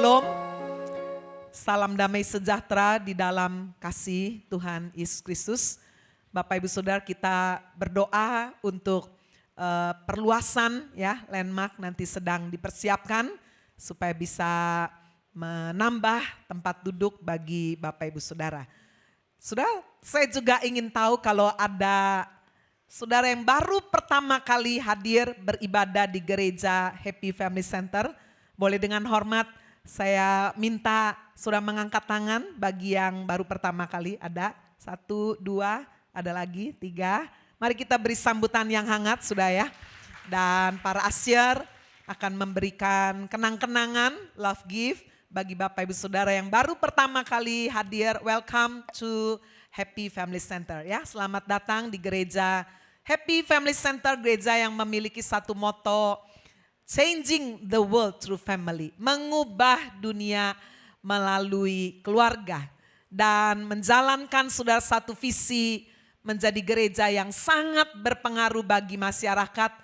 Shalom, salam damai sejahtera di dalam kasih Tuhan Yesus Kristus. Bapak Ibu Saudara, kita berdoa untuk perluasan ya, landmark nanti sedang dipersiapkan supaya bisa menambah tempat duduk bagi Bapak Ibu Saudara. Saudara, saya juga ingin tahu kalau ada saudara yang baru pertama kali hadir beribadah di gereja Happy Family Center, boleh dengan hormat saya minta saudara mengangkat tangan bagi yang baru pertama kali. Ada 1, 2, ada lagi 3. Mari kita beri sambutan yang hangat sudah ya. Dan para asyir akan memberikan kenang-kenangan love gift bagi Bapak Ibu Saudara yang baru pertama kali hadir. Welcome to Happy Family Center ya. Selamat datang di gereja Happy Family Center, gereja yang memiliki satu moto, changing the world through family, mengubah dunia melalui keluarga dan menjalankan saudara satu visi menjadi gereja yang sangat berpengaruh bagi masyarakat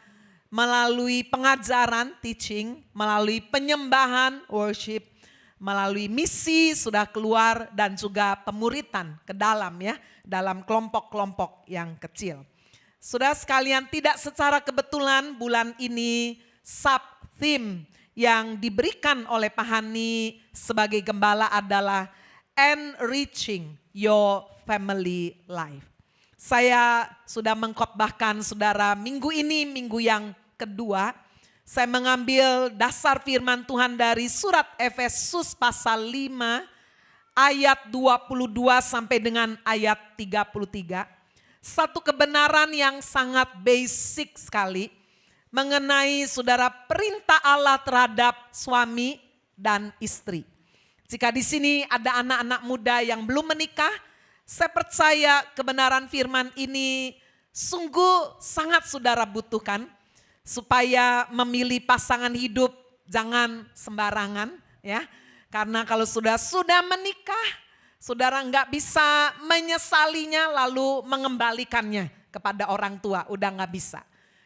melalui pengajaran, teaching, melalui penyembahan, worship, melalui misi sudah keluar dan juga pemuritan ke dalam ya, dalam kelompok-kelompok yang kecil. Saudara sekalian, tidak secara kebetulan bulan ini sub-theme yang diberikan oleh Pak Hani sebagai gembala adalah Enriching Your Family Life. Saya sudah mengkhotbahkan saudara minggu ini, minggu yang kedua. Saya mengambil dasar firman Tuhan dari surat Efesus pasal 5 ayat 22 sampai dengan ayat 33. Satu kebenaran yang sangat basic sekali mengenai saudara perintah Allah terhadap suami dan istri. Jika di sini ada anak-anak muda yang belum menikah, saya percaya kebenaran firman ini sungguh sangat saudara butuhkan supaya memilih pasangan hidup jangan sembarangan ya. Karena kalau sudah menikah, saudara nggak bisa menyesalinya lalu mengembalikannya kepada orang tua, udah nggak bisa.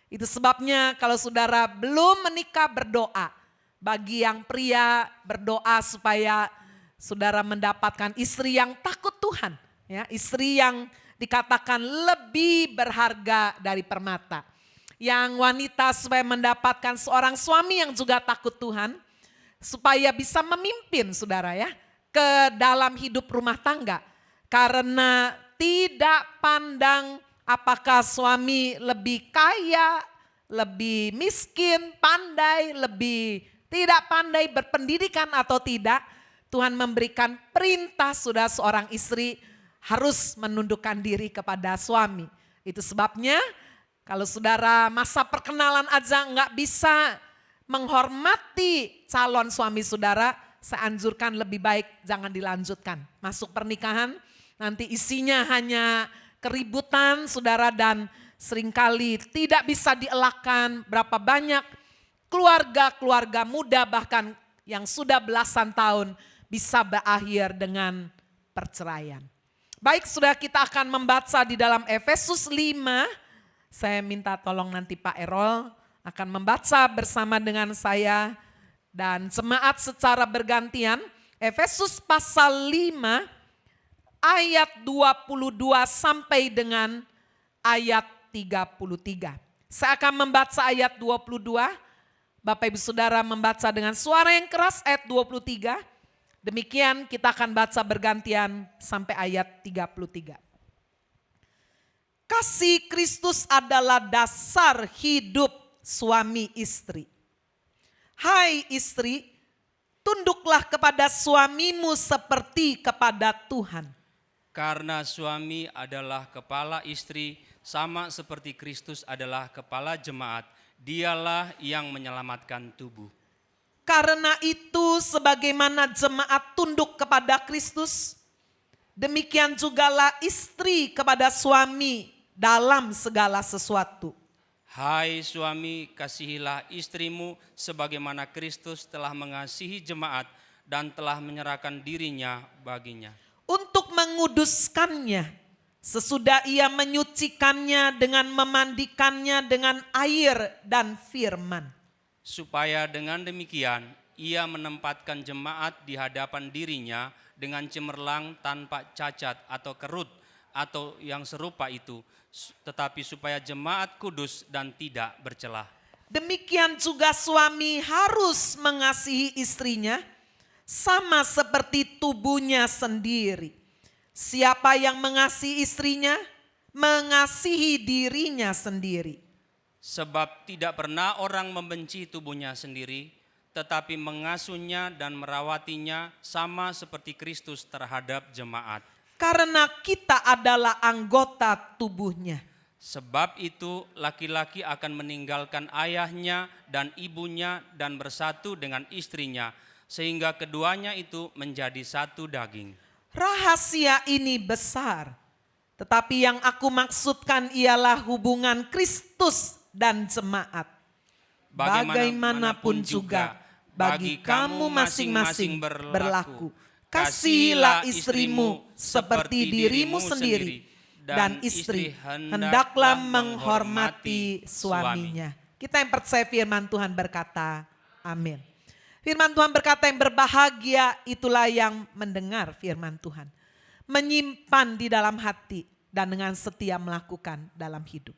Itu sebabnya kalau saudara belum menikah berdoa. Bagi yang pria berdoa supaya saudara mendapatkan istri yang takut Tuhan. Ya, istri yang dikatakan lebih berharga dari permata. Yang wanita supaya mendapatkan seorang suami yang juga takut Tuhan. Supaya bisa memimpin saudara ya ke dalam hidup rumah tangga. Karena tidak pandang apakah suami lebih kaya, lebih miskin, pandai, lebih tidak pandai, berpendidikan atau tidak. Tuhan memberikan perintah sudah seorang istri harus menundukkan diri kepada suami. Itu sebabnya kalau saudara masa perkenalan aja nggak bisa menghormati calon suami saudara, saya anjurkan lebih baik jangan dilanjutkan. Masuk pernikahan nanti isinya hanya keributan saudara dan seringkali tidak bisa dielakkan. Berapa banyak keluarga-keluarga muda bahkan yang sudah belasan tahun bisa berakhir dengan perceraian. Baik, sudah kita akan membaca di dalam Efesus 5. Saya minta tolong nanti Pak Erol akan membaca bersama dengan saya dan jemaat secara bergantian. Efesus pasal 5 ayat 22 sampai dengan ayat 33. Saya akan membaca ayat 22. Bapak Ibu Saudara membaca dengan suara yang keras ayat 23. Demikian kita akan baca bergantian sampai ayat 33. Kasih Kristus adalah dasar hidup suami istri. Hai istri, tunduklah kepada suamimu seperti kepada Tuhan. Karena suami adalah kepala istri, sama seperti Kristus adalah kepala jemaat, dialah yang menyelamatkan tubuh. Karena itu sebagaimana jemaat tunduk kepada Kristus, demikian jugalah istri kepada suami dalam segala sesuatu. Hai suami, kasihilah istrimu sebagaimana Kristus telah mengasihi jemaat dan telah menyerahkan dirinya baginya. Untuk menguduskannya, sesudah ia menyucikannya dengan memandikannya dengan air dan firman. Supaya dengan demikian ia menempatkan jemaat di hadapan dirinya dengan cemerlang tanpa cacat atau kerut atau yang serupa itu, tetapi supaya jemaat kudus dan tidak bercelah. Demikian juga suami harus mengasihi istrinya sama seperti tubuhnya sendiri. Siapa yang mengasihi istrinya, mengasihi dirinya sendiri. Sebab tidak pernah orang membenci tubuhnya sendiri, tetapi mengasuhnya dan merawatinya sama seperti Kristus terhadap jemaat. Karena kita adalah anggota tubuhnya. Sebab itu laki-laki akan meninggalkan ayahnya dan ibunya dan bersatu dengan istrinya, sehingga keduanya itu menjadi satu daging. Rahasia ini besar, tetapi yang aku maksudkan ialah hubungan Kristus dan jemaat. Bagaimanapun juga, bagi kamu masing-masing berlaku. Kasihilah istrimu seperti dirimu sendiri, dan istri hendaklah menghormati suaminya. Kita yang percaya firman Tuhan berkata, amin. Firman Tuhan berkata yang berbahagia itulah yang mendengar firman Tuhan. Menyimpan di dalam hati dan dengan setia melakukan dalam hidup.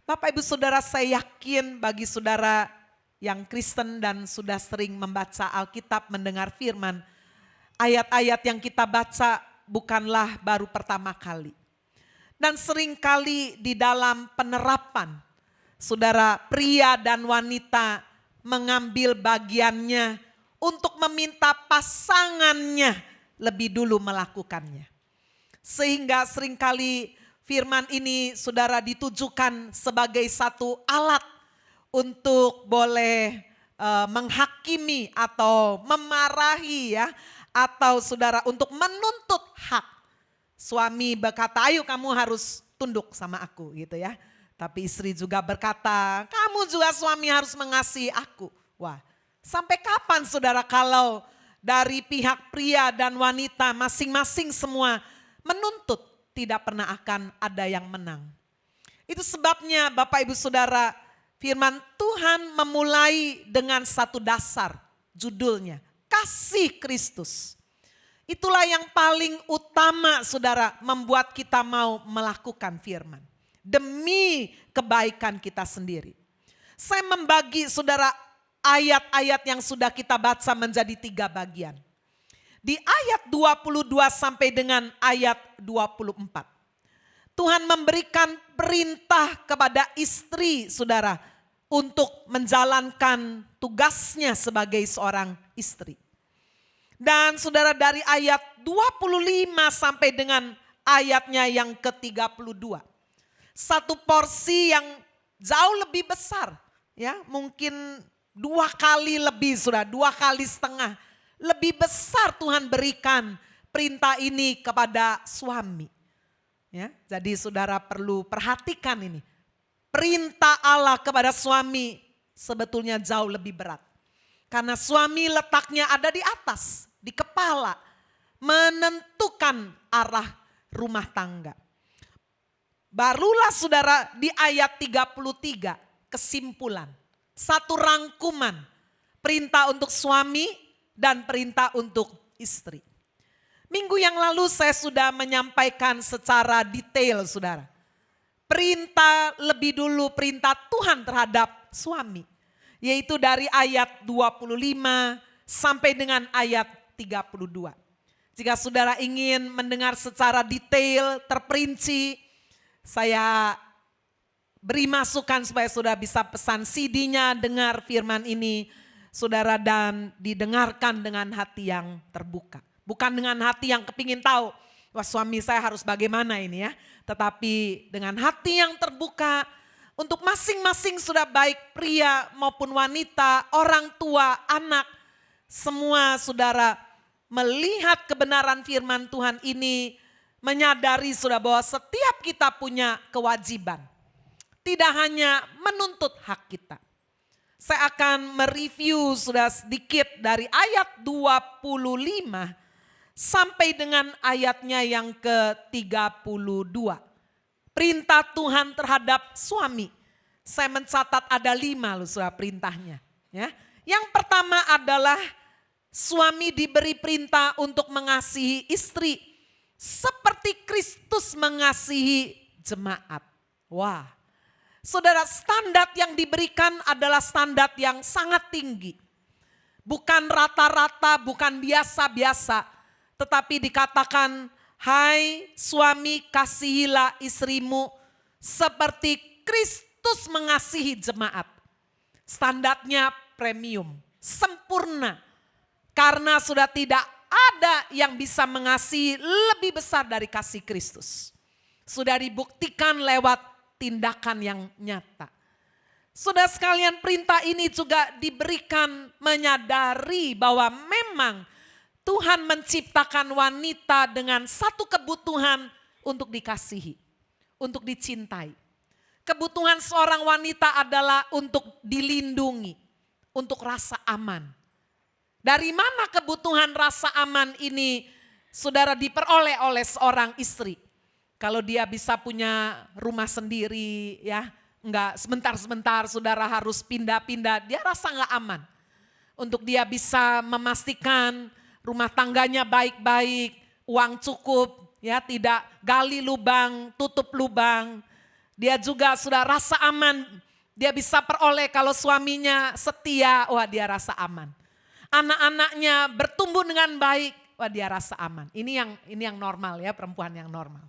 Bapak Ibu Saudara, saya yakin bagi saudara yang Kristen dan sudah sering membaca Alkitab, mendengar firman, ayat-ayat yang kita baca bukanlah baru pertama kali. Dan seringkali di dalam penerapan, saudara pria dan wanita mengambil bagiannya untuk meminta pasangannya lebih dulu melakukannya. Sehingga seringkali firman ini saudara ditujukan sebagai satu alat untuk boleh menghakimi atau memarahi ya, atau saudara untuk menuntut hak. Suami berkata, ayo kamu harus tunduk sama aku gitu ya. Tapi istri juga berkata, kamu juga suami harus mengasihi aku. Wah, sampai kapan saudara kalau dari pihak pria dan wanita masing-masing semua menuntut, tidak pernah akan ada yang menang. Itu sebabnya Bapak Ibu Saudara, firman Tuhan memulai dengan satu dasar, judulnya kasih Kristus. Itulah yang paling utama saudara membuat kita mau melakukan firman. Demi kebaikan kita sendiri. Saya membagi saudara ayat-ayat yang sudah kita baca menjadi 3 bagian. Di ayat 22 sampai dengan ayat 24. Tuhan memberikan perintah kepada istri saudara untuk menjalankan tugasnya sebagai seorang istri. Dan saudara dari ayat 25 sampai dengan ayatnya yang ke-32. Satu porsi yang jauh lebih besar. Ya, mungkin 2 kali lebih sudah, 2 kali setengah. Lebih besar Tuhan berikan perintah ini kepada suami. Ya, jadi saudara perlu perhatikan ini. Perintah Allah kepada suami sebetulnya jauh lebih berat. Karena suami letaknya ada di atas, di kepala. Menentukan arah rumah tangga. Barulah saudara di ayat 33 kesimpulan. Satu rangkuman perintah untuk suami dan perintah untuk istri. Minggu yang lalu saya sudah menyampaikan secara detail saudara. Perintah lebih dulu perintah Tuhan terhadap suami. Yaitu dari ayat 25 sampai dengan ayat 32. Jika saudara ingin mendengar secara detail, terperinci, saya beri masukan supaya saudara bisa pesan CD-nya, dengar firman ini saudara dan didengarkan dengan hati yang terbuka. Bukan dengan hati yang kepingin tahu, wah suami saya harus bagaimana ini ya. Tetapi dengan hati yang terbuka untuk masing-masing sudah baik pria maupun wanita, orang tua, anak. Semua saudara melihat kebenaran firman Tuhan ini, menyadari sudah bahwa setiap kita punya kewajiban. Tidak hanya menuntut hak kita. Saya akan mereview sudah sedikit dari ayat 25 sampai dengan ayatnya yang ke-32. Perintah Tuhan terhadap suami. Saya mencatat ada 5 loh sudah perintahnya. Ya. Yang pertama adalah suami diberi perintah untuk mengasihi istri seperti Kristus mengasihi jemaat. Wah, saudara, standar yang diberikan adalah standar yang sangat tinggi. Bukan rata-rata, bukan biasa-biasa, tetapi dikatakan, hai suami kasihilah istrimu seperti Kristus mengasihi jemaat. Standarnya premium, sempurna. Karena sudah tidak ada yang bisa mengasihi lebih besar dari kasih Kristus. Sudah dibuktikan lewat tindakan yang nyata. Saudara sekalian, perintah ini juga diberikan menyadari bahwa memang Tuhan menciptakan wanita dengan satu kebutuhan untuk dikasihi, untuk dicintai. Kebutuhan seorang wanita adalah untuk dilindungi, untuk rasa aman. Dari mana kebutuhan rasa aman ini, saudara, diperoleh oleh seorang istri? Kalau dia bisa punya rumah sendiri, ya, enggak sebentar-sebentar saudara harus pindah-pindah, dia rasa enggak aman. Untuk dia bisa memastikan rumah tangganya baik-baik, uang cukup, ya, tidak gali lubang, tutup lubang. Dia juga sudah rasa aman, dia bisa peroleh kalau suaminya setia, wah dia rasa aman. Anak-anaknya bertumbuh dengan baik, wah dia rasa aman. Ini yang normal ya, perempuan yang normal.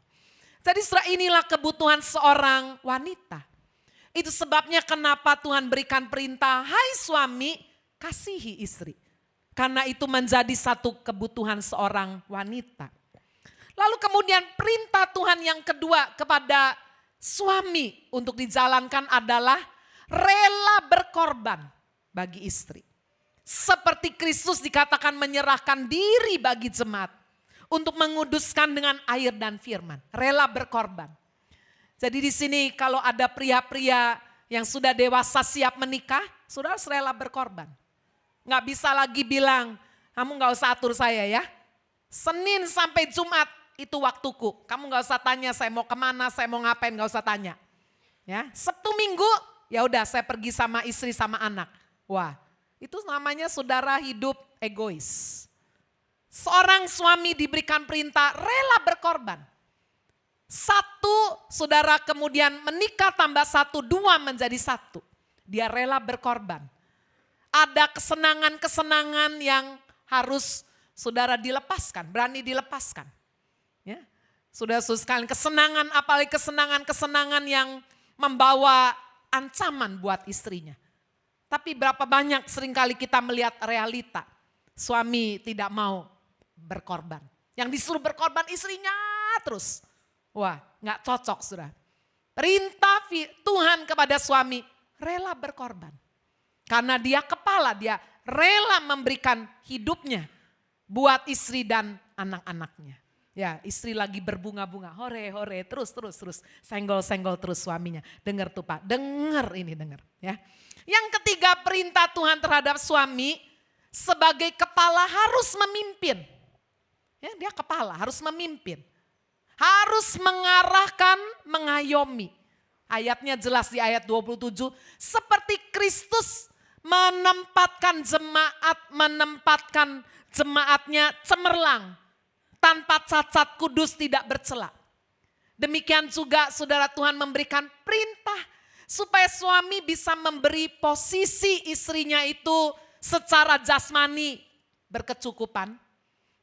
Jadi setelah inilah kebutuhan seorang wanita. Itu sebabnya kenapa Tuhan berikan perintah, hai suami kasihi istri. Karena itu menjadi satu kebutuhan seorang wanita. Lalu kemudian perintah Tuhan yang kedua kepada suami untuk dijalankan adalah rela berkorban bagi istri. Seperti Kristus dikatakan menyerahkan diri bagi jemaat untuk menguduskan dengan air dan firman. Rela berkorban. Jadi di sini kalau ada pria-pria yang sudah dewasa siap menikah, sudah rela berkorban. Nggak bisa lagi bilang, kamu nggak usah atur saya ya. Senin sampai Jumat itu waktuku. Kamu nggak usah tanya saya mau kemana, saya mau ngapain, nggak usah tanya. Ya, Sabtu Minggu ya udah saya pergi sama istri sama anak. Wah, itu namanya saudara hidup egois. Seorang suami diberikan perintah rela berkorban. Satu, saudara kemudian menikah tambah satu, dua menjadi satu. Dia rela berkorban. Ada kesenangan-kesenangan yang harus saudara dilepaskan, berani dilepaskan. Ya, sudah sekalian kesenangan, apalagi kesenangan-kesenangan yang membawa ancaman buat istrinya. Tapi berapa banyak seringkali kita melihat realita, suami tidak mau berkorban. Yang disuruh berkorban istrinya terus. Wah, gak cocok sudah. Perintah Tuhan kepada suami, rela berkorban. Karena dia kepala, dia rela memberikan hidupnya buat istri dan anak-anaknya. Ya, istri lagi berbunga-bunga, hore, terus. Senggol-senggol terus suaminya. Dengar tuh Pak, dengar ini, dengar. Ya. Yang ketiga, perintah Tuhan terhadap suami sebagai kepala harus memimpin. Ya, dia kepala, harus memimpin. Harus mengarahkan, mengayomi. Ayatnya jelas di ayat 27. Seperti Kristus menempatkan jemaatnya cemerlang. Tanpa cacat, kudus, tidak bercela. Demikian juga saudara Tuhan memberikan perintah. Supaya suami bisa memberi posisi istrinya itu secara jasmani berkecukupan.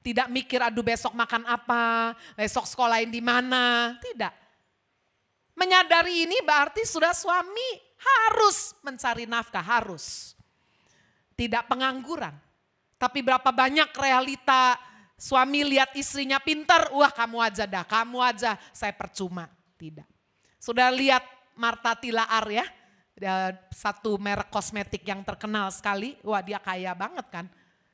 Tidak mikir aduh besok makan apa, besok sekolahin di mana, tidak. Menyadari ini berarti sudah suami harus mencari nafkah, harus. Tidak pengangguran. Tapi berapa banyak realita suami lihat istrinya pintar, wah kamu aja dah, kamu aja, saya percuma. Tidak. Sudah lihat Martha Tilaar ya, satu merek kosmetik yang terkenal sekali, wah dia kaya banget kan.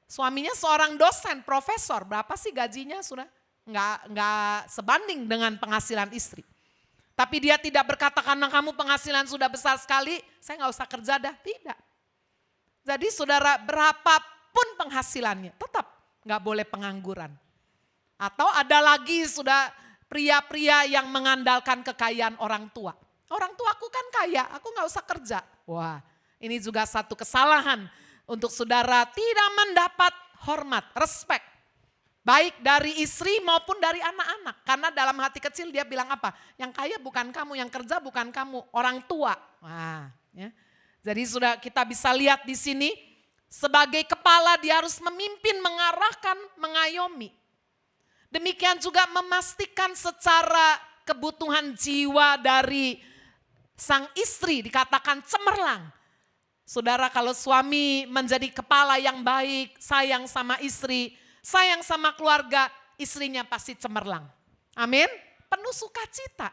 Suaminya seorang dosen, profesor, berapa sih gajinya sudah? Enggak sebanding dengan penghasilan istri. Tapi dia tidak berkata karena kamu penghasilan sudah besar sekali, saya nggak usah kerja dah, tidak. Jadi saudara berapapun penghasilannya, tetap nggak boleh pengangguran. Atau ada lagi sudah pria-pria yang mengandalkan kekayaan orang tua. Orang tuaku kan kaya, aku nggak usah kerja. Wah, ini juga satu kesalahan untuk saudara tidak mendapat hormat, respect. Baik dari istri maupun dari anak-anak. Karena dalam hati kecil dia bilang apa? Yang kaya bukan kamu, yang kerja bukan kamu, orang tua. Wah, ya. Jadi sudah kita bisa lihat di sini, sebagai kepala dia harus memimpin, mengarahkan, mengayomi. Demikian juga memastikan secara kebutuhan jiwa dari sang istri dikatakan cemerlang. Saudara, kalau suami menjadi kepala yang baik, sayang sama istri, sayang sama keluarga, istrinya pasti cemerlang. Amin. Penuh sukacita.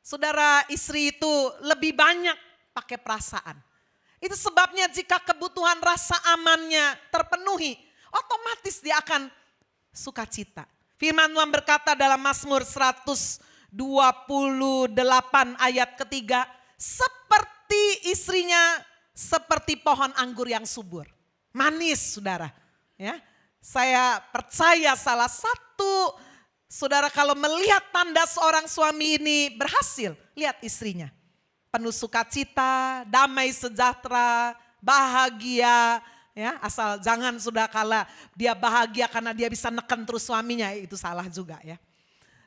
Saudara, istri itu lebih banyak pakai perasaan. Itu sebabnya jika kebutuhan rasa amannya terpenuhi, otomatis dia akan sukacita. Firman Tuhan berkata dalam Mazmur 128 ayat ketiga, seperti istrinya seperti pohon anggur yang subur. Manis, saudara. Ya, saya percaya salah satu saudara kalau melihat tanda seorang suami ini berhasil, lihat istrinya. Penuh sukacita, damai sejahtera, bahagia. Ya, asal jangan sudah kala dia bahagia karena dia bisa neken terus suaminya, itu salah juga ya.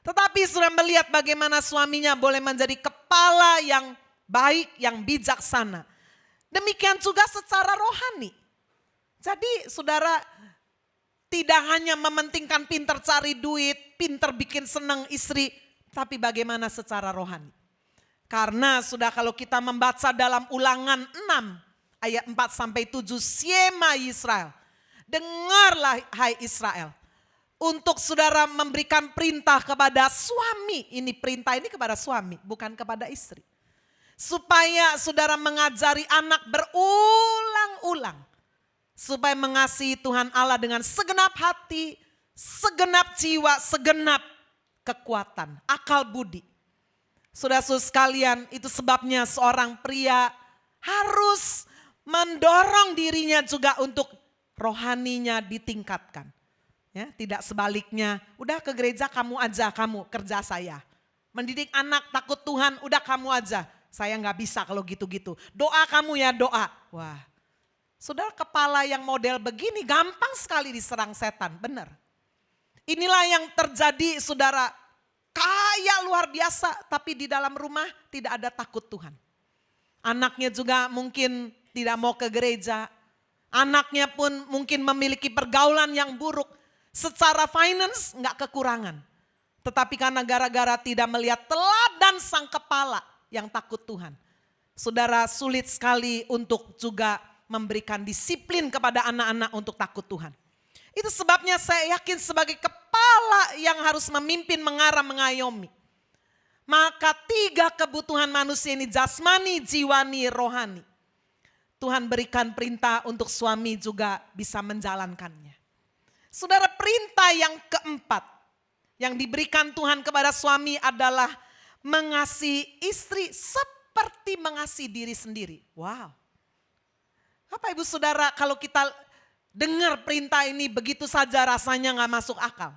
Tetapi sudah melihat bagaimana suaminya boleh menjadi kepala yang baik, yang bijaksana. Demikian juga secara rohani. Jadi saudara tidak hanya mementingkan pinter cari duit, pinter bikin senang istri, tapi bagaimana secara rohani. Karena sudah kalau kita membaca dalam Ulangan 6 ayat 4-7, Shema Israel, dengarlah hai Israel. Untuk saudara memberikan perintah kepada suami, ini perintah ini kepada suami, bukan kepada istri. Supaya saudara mengajari anak berulang-ulang. Supaya mengasihi Tuhan Allah dengan segenap hati, segenap jiwa, segenap kekuatan, akal budi. Saudara-saudara sekalian, itu sebabnya seorang pria harus mendorong dirinya juga untuk rohaninya ditingkatkan. Ya, tidak sebaliknya, udah ke gereja kamu aja, kamu kerja saya. Mendidik anak takut Tuhan, udah kamu aja. Saya gak bisa kalau gitu-gitu. Doa kamu ya doa. Wah, saudara, kepala yang model begini gampang sekali diserang setan, benar. Inilah yang terjadi saudara, kaya luar biasa tapi di dalam rumah tidak ada takut Tuhan. Anaknya juga mungkin tidak mau ke gereja. Anaknya pun mungkin memiliki pergaulan yang buruk. Secara finance gak kekurangan. Tetapi karena gara-gara tidak melihat teladan sang kepala yang takut Tuhan. Saudara, sulit sekali untuk juga memberikan disiplin kepada anak-anak untuk takut Tuhan. Itu sebabnya saya yakin sebagai kepala yang harus memimpin, mengarah, mengayomi. Maka 3 kebutuhan manusia ini, jasmani, jiwani, rohani. Tuhan berikan perintah untuk suami juga bisa menjalankannya. Saudara, perintah yang keempat yang diberikan Tuhan kepada suami adalah mengasihi istri seperti mengasihi diri sendiri. Wow. Bapak ibu saudara, kalau kita dengar perintah ini begitu saja rasanya gak masuk akal.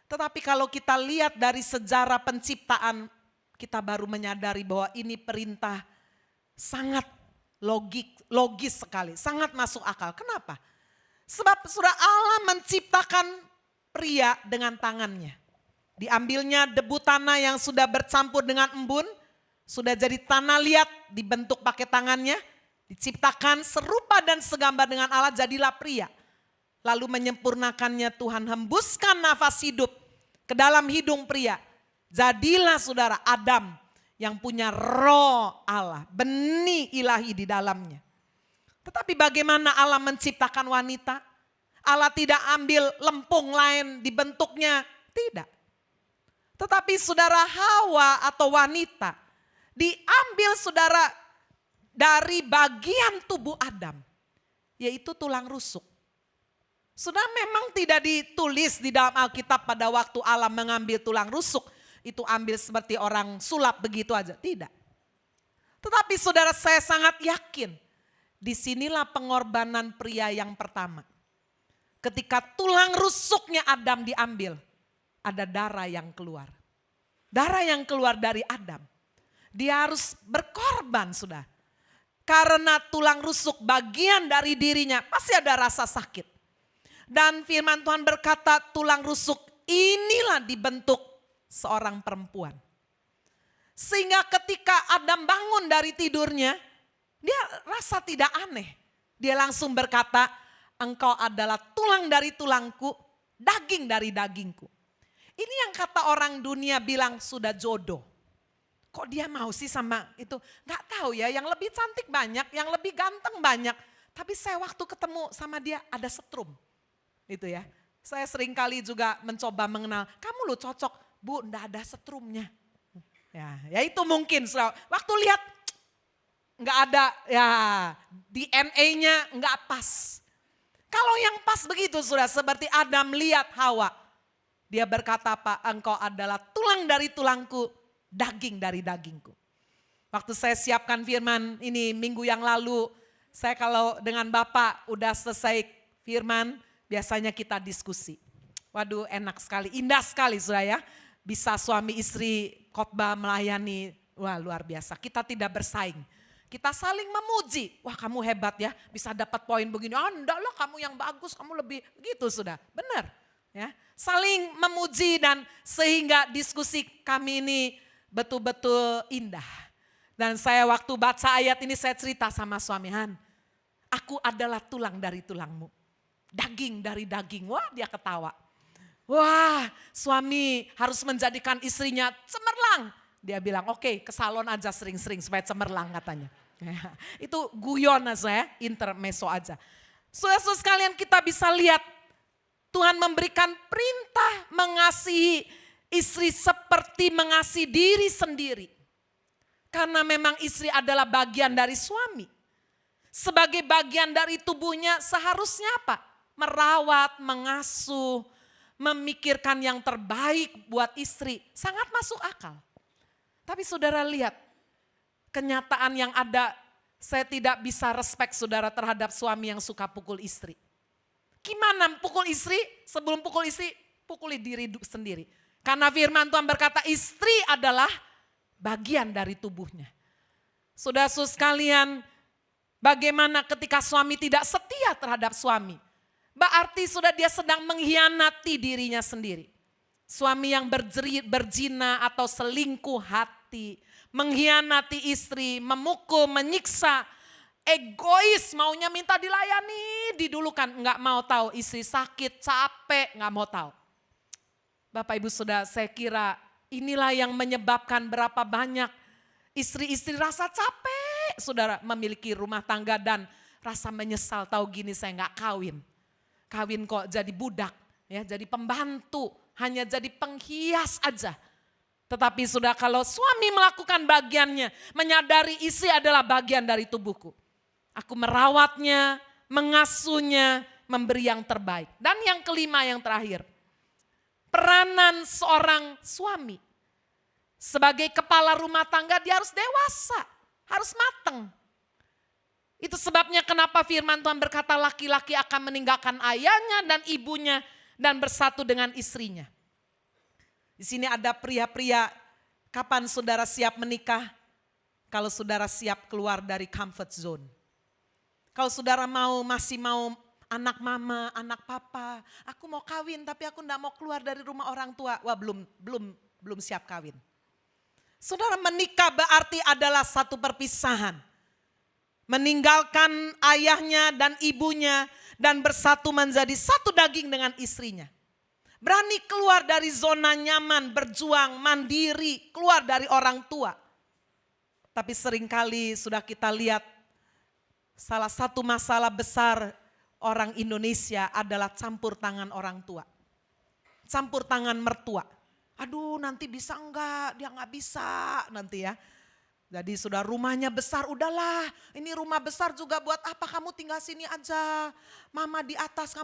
Tetapi kalau kita lihat dari sejarah penciptaan, kita baru menyadari bahwa ini perintah sangat logis sekali, sangat masuk akal. Kenapa? Sebab surah Allah menciptakan pria dengan tangannya. Diambilnya debu tanah yang sudah bercampur dengan embun, sudah jadi tanah liat, dibentuk pakai tangannya, diciptakan serupa dan segambar dengan Allah, jadilah pria. Lalu menyempurnakannya Tuhan, hembuskan nafas hidup ke dalam hidung pria. Jadilah saudara Adam yang punya roh Allah, benih ilahi di dalamnya. Tetapi bagaimana Allah menciptakan wanita? Allah tidak ambil lempung lain dibentuknya, tidak. Tetapi saudara Hawa atau wanita diambil saudara dari bagian tubuh Adam, yaitu tulang rusuk. Sudah memang tidak ditulis di dalam Alkitab pada waktu Allah mengambil tulang rusuk, itu ambil seperti orang sulap begitu aja, tidak. Tetapi saudara, saya sangat yakin, disinilah pengorbanan pria yang pertama. Ketika tulang rusuknya Adam diambil, ada darah yang keluar. Darah yang keluar dari Adam. Dia harus berkorban sudah. karena tulang rusuk bagian dari dirinya pasti ada rasa sakit. Dan firman Tuhan berkata tulang rusuk inilah dibentuk seorang perempuan. Sehingga ketika Adam bangun dari tidurnya, dia rasa tidak aneh. Dia langsung berkata, engkau adalah tulang dari tulangku, daging dari dagingku. Ini yang kata orang dunia bilang sudah jodoh. Kok dia mau sih sama itu? Gak tahu ya, yang lebih cantik banyak, yang lebih ganteng banyak. Tapi saya waktu ketemu sama dia ada setrum. Itu ya. Saya sering kali juga mencoba mengenal, kamu lo cocok, Bu, enggak ada setrumnya. Ya itu mungkin, waktu lihat enggak ada ya DNA-nya enggak pas. Kalau yang pas begitu sudah seperti Adam lihat Hawa. Dia berkata apa? Engkau adalah tulang dari tulangku, daging dari dagingku. Waktu saya siapkan firman ini minggu yang lalu, saya kalau dengan Bapak udah selesai firman, biasanya kita diskusi. Waduh enak sekali, indah sekali sudah ya. Bisa suami istri khotbah melayani, wah luar biasa. Kita tidak bersaing, kita saling memuji. Wah kamu hebat ya, bisa dapat poin begini. Ah enggak lah kamu yang bagus, kamu lebih gitu sudah. Benar ya, saling memuji dan sehingga diskusi kami ini betul-betul indah. Dan saya waktu baca ayat ini saya cerita sama suami, Han, aku adalah tulang dari tulangmu, daging dari daging. Wah dia ketawa. Wah suami harus menjadikan istrinya cemerlang. Dia bilang oke, ke salon aja sering-sering supaya cemerlang katanya. Itu guyon aja ya, intermezzo aja. Saudara-saudara sekalian kita bisa lihat Tuhan memberikan perintah mengasihi istri seperti mengasihi diri sendiri. Karena memang istri adalah bagian dari suami. Sebagai bagian dari tubuhnya seharusnya apa? Merawat, mengasuh, memikirkan yang terbaik buat istri. Sangat masuk akal. Tapi saudara lihat, kenyataan yang ada, saya tidak bisa respect saudara terhadap suami yang suka pukul istri. Gimana pukul istri? Sebelum pukul istri, pukuli diri sendiri. Karena firman Tuhan berkata istri adalah bagian dari tubuhnya. Saudara-saudara sekalian, bagaimana ketika suami tidak setia terhadap suami? Berarti sudah dia sedang mengkhianati dirinya sendiri. Suami yang berzina atau selingkuh hati, mengkhianati istri, memukul, menyiksa, egois, maunya minta dilayani, didulukan, enggak mau tahu istri sakit, capek, enggak mau tahu. Bapak Ibu Saudara, saya kira inilah yang menyebabkan berapa banyak istri-istri rasa capek, saudara, memiliki rumah tangga dan rasa menyesal tahu gini saya enggak kawin. Kawin kok jadi budak, ya jadi pembantu, hanya jadi penghias aja. Tetapi sudah kalau suami melakukan bagiannya, menyadari istri adalah bagian dari tubuhku. Aku merawatnya, mengasuhnya, memberi yang terbaik. Dan yang kelima yang terakhir, peranan seorang suami. Sebagai kepala rumah tangga dia harus dewasa, harus matang. Itu sebabnya kenapa firman Tuhan berkata laki-laki akan meninggalkan ayahnya dan ibunya dan bersatu dengan istrinya. Di sini ada pria-pria, kapan saudara siap menikah? Kalau saudara siap keluar dari comfort zone. Kalau saudara masih mau anak mama, anak papa, aku mau kawin tapi aku enggak mau keluar dari rumah orang tua. Wah belum siap kawin. Saudara menikah berarti adalah satu perpisahan. Meninggalkan ayahnya dan ibunya dan bersatu menjadi satu daging dengan istrinya. Berani keluar dari zona nyaman, berjuang, mandiri, keluar dari orang tua. Tapi seringkali sudah kita lihat salah satu masalah besar orang Indonesia adalah campur tangan orang tua. Campur tangan mertua. Aduh nanti bisa enggak, dia enggak bisa nanti ya. Jadi sudah rumahnya besar, udahlah ini rumah besar juga buat apa kamu tinggal sini aja. Mama di atas,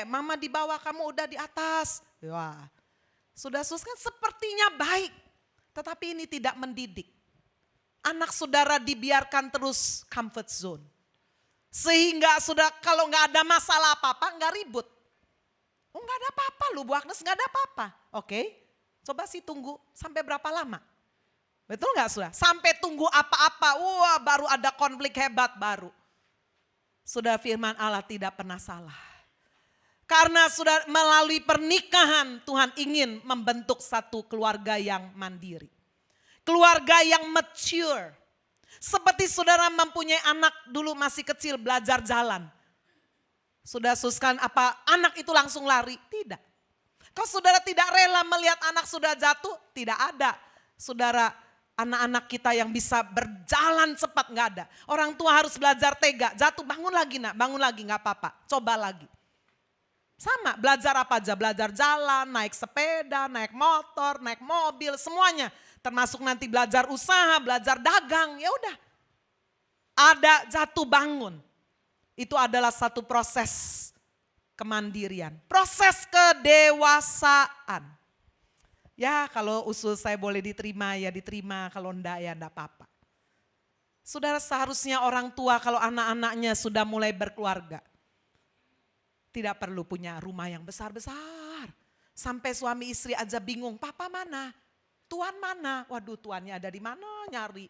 mama di bawah, kamu udah di atas. Wah, sudah kan sepertinya baik, tetapi ini tidak mendidik. Anak saudara dibiarkan terus comfort zone. Sehingga sudah kalau nggak ada masalah apa-apa nggak ribut. Oh nggak ada apa-apa lu Bu Agnes, nggak ada apa-apa. Oke, coba sih tunggu sampai berapa lama? Betul nggak saudara? Sampai tunggu apa-apa, wah baru ada konflik hebat baru. Saudara, firman Allah tidak pernah salah. Karena sudah melalui pernikahan Tuhan ingin membentuk satu keluarga yang mandiri. Keluarga yang mature. Seperti saudara mempunyai anak dulu masih kecil belajar jalan. Sudah suskan apa anak itu langsung lari? Tidak. Kalau saudara tidak rela melihat anak sudah jatuh, tidak ada. Saudara, anak-anak kita yang bisa berjalan cepat nggak ada. Orang tua harus belajar tega, jatuh bangun lagi nak, bangun lagi nggak apa-apa, coba lagi. Sama, belajar apa aja, belajar jalan, naik sepeda, naik motor, naik mobil, semuanya. Termasuk nanti belajar usaha, belajar dagang, ya udah. Ada jatuh bangun. Itu adalah satu proses kemandirian, proses kedewasaan. Ya kalau usul saya boleh diterima ya diterima, kalau enggak ya enggak apa-apa. Saudara, seharusnya orang tua kalau anak-anaknya sudah mulai berkeluarga, tidak perlu punya rumah yang besar-besar. Sampai suami istri aja bingung, papa mana? Tuan mana? Waduh, tuannya ada di mana, nyari.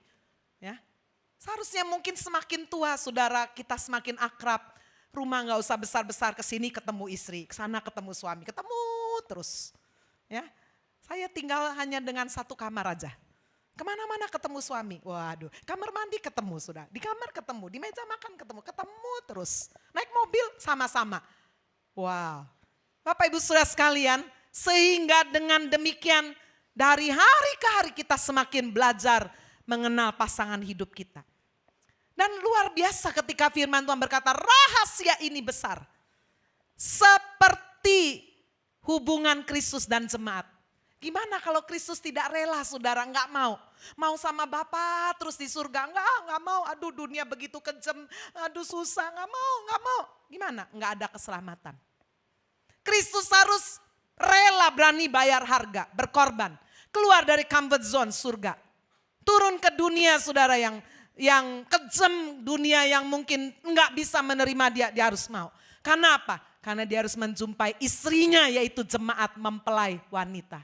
Ya, seharusnya mungkin semakin tua saudara kita semakin akrab. Rumah gak usah besar-besar, kesini ketemu istri, kesana ketemu suami, ketemu terus. Ya, saya tinggal hanya dengan satu kamar aja. Kemana-mana ketemu suami, waduh, kamar mandi ketemu sudah, di kamar ketemu, di meja makan ketemu terus. Naik mobil sama-sama. Wow, Bapak Ibu Saudara sekalian, sehingga dengan demikian dari hari ke hari kita semakin belajar mengenal pasangan hidup kita. Dan luar biasa ketika firman Tuhan berkata rahasia ini besar. Seperti hubungan Kristus dan jemaat. Gimana kalau Kristus tidak rela saudara, nggak mau. Mau sama Bapa terus di surga, nggak mau. Aduh dunia begitu kejam, aduh susah, nggak mau. Gimana? Nggak ada keselamatan. Kristus harus rela berani bayar harga, berkorban. Keluar dari comfort zone surga. Turun ke dunia saudara yang kejam, dunia yang mungkin nggak bisa menerima dia harus mau. Karena apa? Karena dia harus menjumpai istrinya yaitu jemaat mempelai wanita.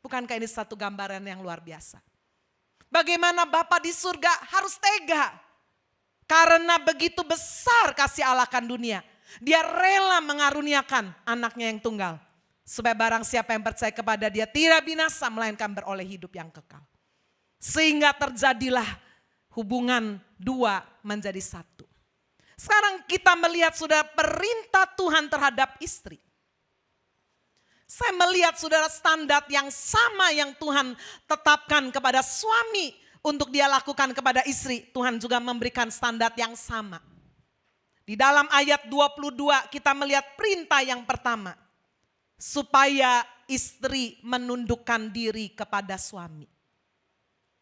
Bukankah ini satu gambaran yang luar biasa? Bagaimana Bapa di surga harus tega. Karena begitu besar kasih Allah akan dunia. Dia rela mengaruniakan anaknya yang tunggal. Supaya barang siapa yang percaya kepada dia tidak binasa melainkan beroleh hidup yang kekal. Sehingga terjadilah hubungan dua menjadi satu. Sekarang kita melihat sudah perintah Tuhan terhadap istri. Saya melihat saudara standar yang sama yang Tuhan tetapkan kepada suami untuk dia lakukan kepada istri. Tuhan juga memberikan standar yang sama. Di dalam ayat 22 kita melihat perintah yang pertama. Supaya istri menundukkan diri kepada suami.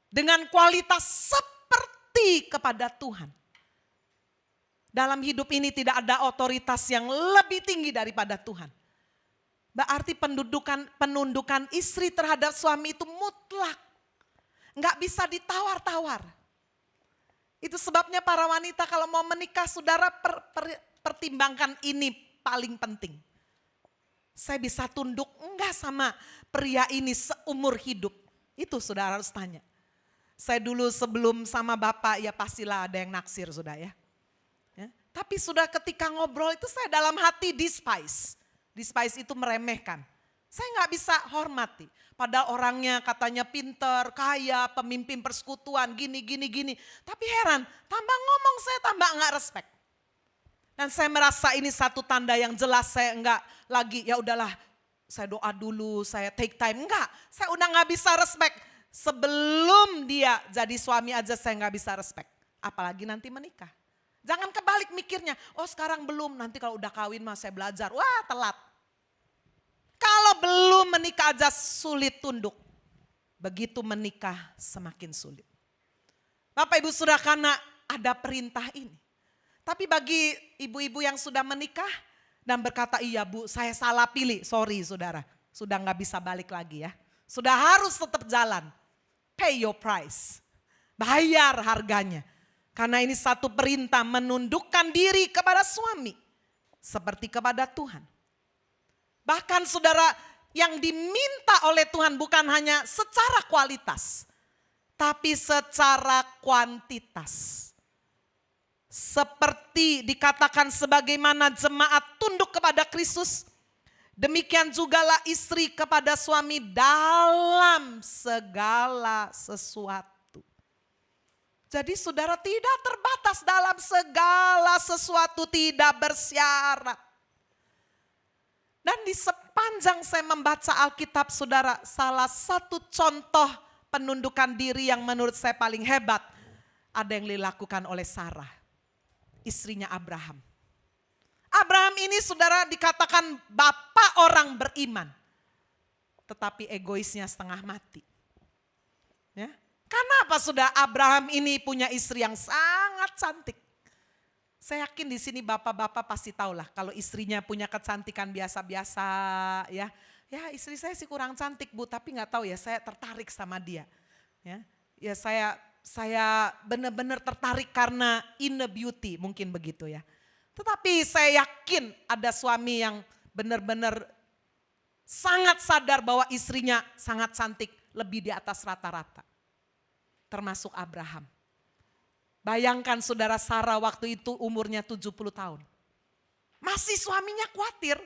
Dengan kualitas seperti kepada Tuhan. Dalam hidup ini tidak ada otoritas yang lebih tinggi daripada Tuhan. Berarti penundukan istri terhadap suami itu mutlak. Enggak bisa ditawar-tawar. Itu sebabnya para wanita kalau mau menikah saudara pertimbangkan ini paling penting. Saya bisa tunduk enggak sama pria ini seumur hidup. Itu saudara harus tanya. Saya dulu sebelum sama Bapak ya pastilah ada yang naksir sudah ya. Tapi sudah ketika ngobrol itu saya dalam hati despise. Despise itu meremehkan. Saya nggak bisa hormati. Padahal orangnya katanya pinter, kaya, pemimpin persekutuan, gini. Tapi heran, tambah ngomong saya tambah nggak respect. Dan saya merasa ini satu tanda yang jelas saya nggak lagi, ya udahlah saya doa dulu, saya take time. Enggak, saya udah nggak bisa respect. Sebelum dia jadi suami aja saya nggak bisa respect. Apalagi nanti menikah. Jangan kebalik mikirnya, oh sekarang belum, nanti kalau udah kawin mah saya belajar. Wah telat. Kalau belum menikah aja sulit tunduk. Begitu menikah semakin sulit. Bapak Ibu Saudara, karena ada perintah ini. Tapi bagi ibu-ibu yang sudah menikah dan berkata iya Bu saya salah pilih. Sorry saudara, sudah gak bisa balik lagi ya. Sudah harus tetap jalan. Pay your price. Bayar harganya. Karena ini satu perintah menundukkan diri kepada suami. Seperti kepada Tuhan. Bahkan saudara yang diminta oleh Tuhan bukan hanya secara kualitas. tapi secara kuantitas. Seperti dikatakan sebagaimana jemaat tunduk kepada Kristus, demikian jugalah istri kepada suami dalam segala sesuatu. Jadi saudara tidak terbatas dalam segala sesuatu, tidak bersyarat. Dan di sepanjang saya membaca Alkitab saudara, salah satu contoh penundukan diri yang menurut saya paling hebat ada yang dilakukan oleh Sarah, istrinya Abraham. Abraham ini saudara dikatakan bapak orang beriman, tetapi egoisnya setengah mati. Ya. Kenapa sudah Abraham ini punya istri yang sangat cantik? Saya yakin di sini bapak-bapak pasti tahu lah kalau istrinya punya kecantikan biasa-biasa ya. Ya istri saya sih kurang cantik Bu, tapi nggak tahu ya saya tertarik sama dia. Ya saya benar-benar tertarik karena inner beauty mungkin begitu ya. Tetapi saya yakin ada suami yang benar-benar sangat sadar bahwa istrinya sangat cantik, lebih di atas rata-rata. Termasuk Abraham. Bayangkan saudara, Sarah waktu itu umurnya 70 tahun. Masih suaminya khawatir.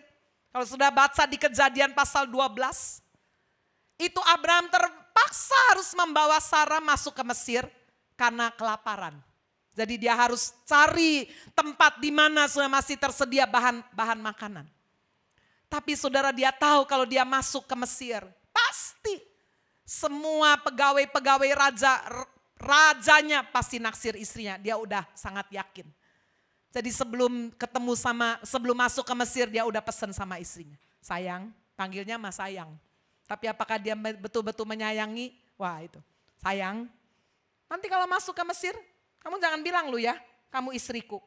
Kalau sudah baca di Kejadian pasal 12, itu Abraham terpaksa harus membawa Sarah masuk ke Mesir karena kelaparan. Jadi dia harus cari tempat di mana sudah masih tersedia bahan makanan. Tapi saudara, dia tahu kalau dia masuk ke Mesir, pasti semua pegawai-pegawai rajanya pasti naksir istrinya. Dia udah sangat yakin. Jadi sebelum masuk ke Mesir dia udah pesan sama istrinya. Sayang, panggilnya Mas sayang. Tapi apakah dia betul-betul menyayangi? Wah itu, sayang. Nanti kalau masuk ke Mesir, kamu jangan bilang lu ya, kamu istriku.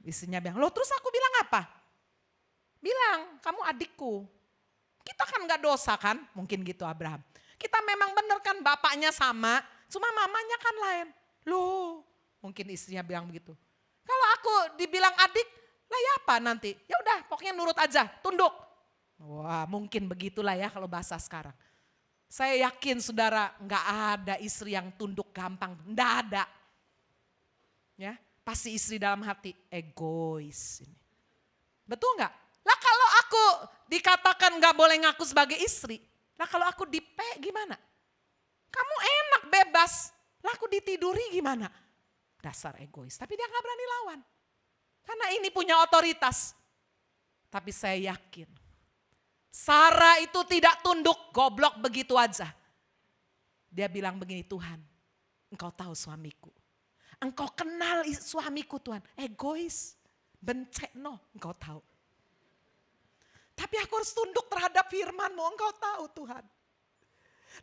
Istrinya bilang, loh terus aku bilang apa? Bilang, kamu adikku. Kita kan gak dosa kan? Mungkin gitu Abraham. Kita memang bener kan bapaknya sama, cuma mamanya kan lain. Loh, mungkin istrinya bilang begitu. Kalau aku dibilang adik, lah ya apa nanti? Ya udah, pokoknya nurut aja, tunduk. Wah, mungkin begitulah ya kalau bahasa sekarang. Saya yakin saudara nggak ada istri yang tunduk gampang, nggak ada. Ya, pasti istri dalam hati egois ini. Betul nggak? Lah kalau aku dikatakan nggak boleh ngaku sebagai istri, lah kalau aku gimana? Kamu enak bebas, lah aku ditiduri gimana? Dasar egois, tapi dia nggak berani lawan. Karena ini punya otoritas. Tapi saya yakin Sarah itu tidak tunduk goblok begitu aja. Dia bilang begini, Tuhan engkau tahu suamiku. Engkau kenal suamiku Tuhan, egois, bencekno engkau tahu. Tapi aku harus tunduk terhadap firman-Mu, engkau tahu Tuhan.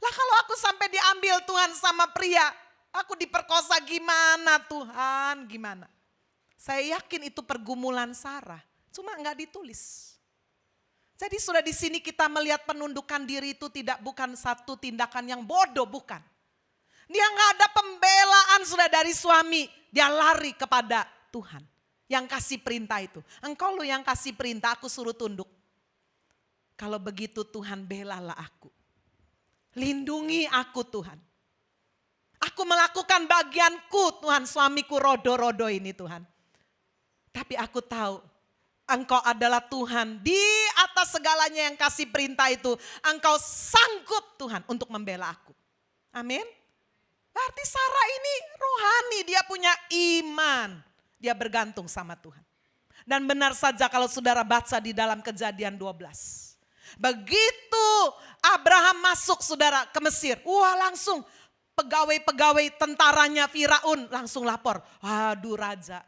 Lah kalau aku sampai diambil Tuhan sama pria, aku diperkosa gimana Tuhan, gimana? Saya yakin itu pergumulan Sarah, cuma enggak ditulis. Jadi sudah di sini kita melihat penundukan diri itu bukan satu tindakan yang bodoh, bukan. Dia enggak ada pembelaan sudah dari suami, dia lari kepada Tuhan yang kasih perintah itu. Engkau lu yang kasih perintah, aku suruh tunduk. Kalau begitu Tuhan belalah aku. Lindungi aku Tuhan. Aku melakukan bagianku Tuhan, suamiku rodo-rodo ini Tuhan. Tapi aku tahu Engkau adalah Tuhan di atas segalanya yang kasih perintah itu. Engkau sanggup Tuhan untuk membela aku. Amin. Berarti Sarah ini rohani, dia punya iman. Dia bergantung sama Tuhan. Dan benar saja kalau saudara baca di dalam Kejadian 12. Begitu Abraham masuk saudara ke Mesir, wah langsung pegawai-pegawai tentaranya Firaun langsung lapor. Waduh raja,